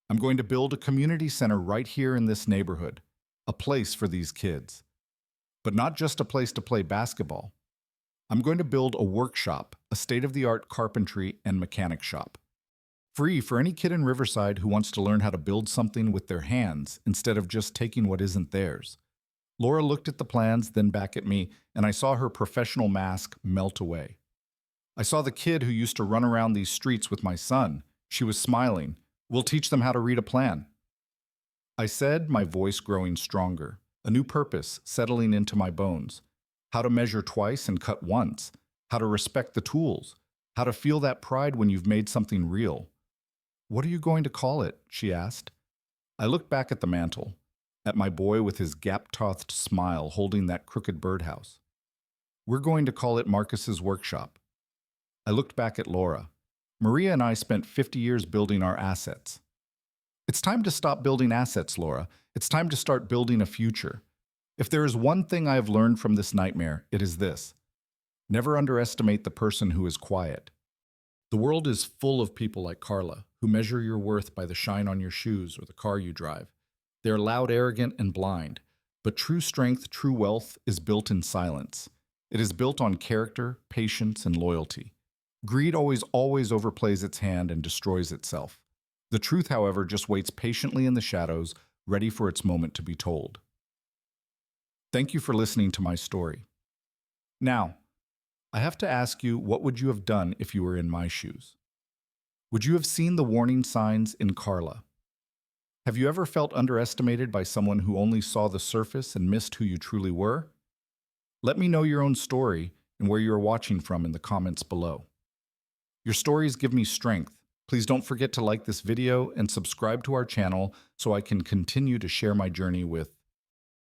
I'm going to build a community center right here in this neighborhood, a place for these kids. But not just a place to play basketball. I'm going to build a workshop, a state-of-the-art carpentry and mechanic shop. Free for any kid in Riverside who wants to learn how to build something with their hands instead of just taking what isn't theirs. Laura looked at the plans, then back at me, and I saw her professional mask melt away. I saw the kid who used to run around these streets with my son. She was smiling. We'll teach them how to read a plan. I said, my voice growing stronger, a new purpose settling into my bones. How to measure twice and cut once. How to respect the tools. How to feel that pride when you've made something real. What are you going to call it? She asked. I looked back at the mantel, at my boy with his gap-toothed smile holding that crooked birdhouse. We're going to call it Marcus's Workshop. I looked back at Laura. Maria and I spent 50 years building our assets. It's time to stop building assets, Laura. It's time to start building a future. If there is one thing I have learned from this nightmare, it is this. Never underestimate the person who is quiet. The world is full of people like Carla, who measure your worth by the shine on your shoes or the car you drive. They are loud, arrogant, and blind. But true strength, true wealth is built in silence. It is built on character, patience, and loyalty. Greed always overplays its hand and destroys itself. The truth, however, just waits patiently in the shadows, ready for its moment to be told. Thank you for listening to my story. Now, I have to ask you, what would you have done if you were in my shoes? Would you have seen the warning signs in Carla? Have you ever felt underestimated by someone who only saw the surface and missed who you truly were? Let me know your own story and where you are watching from in the comments below. Your stories give me strength. Please don't forget to like this video and subscribe to our channel so I can continue to share my journey with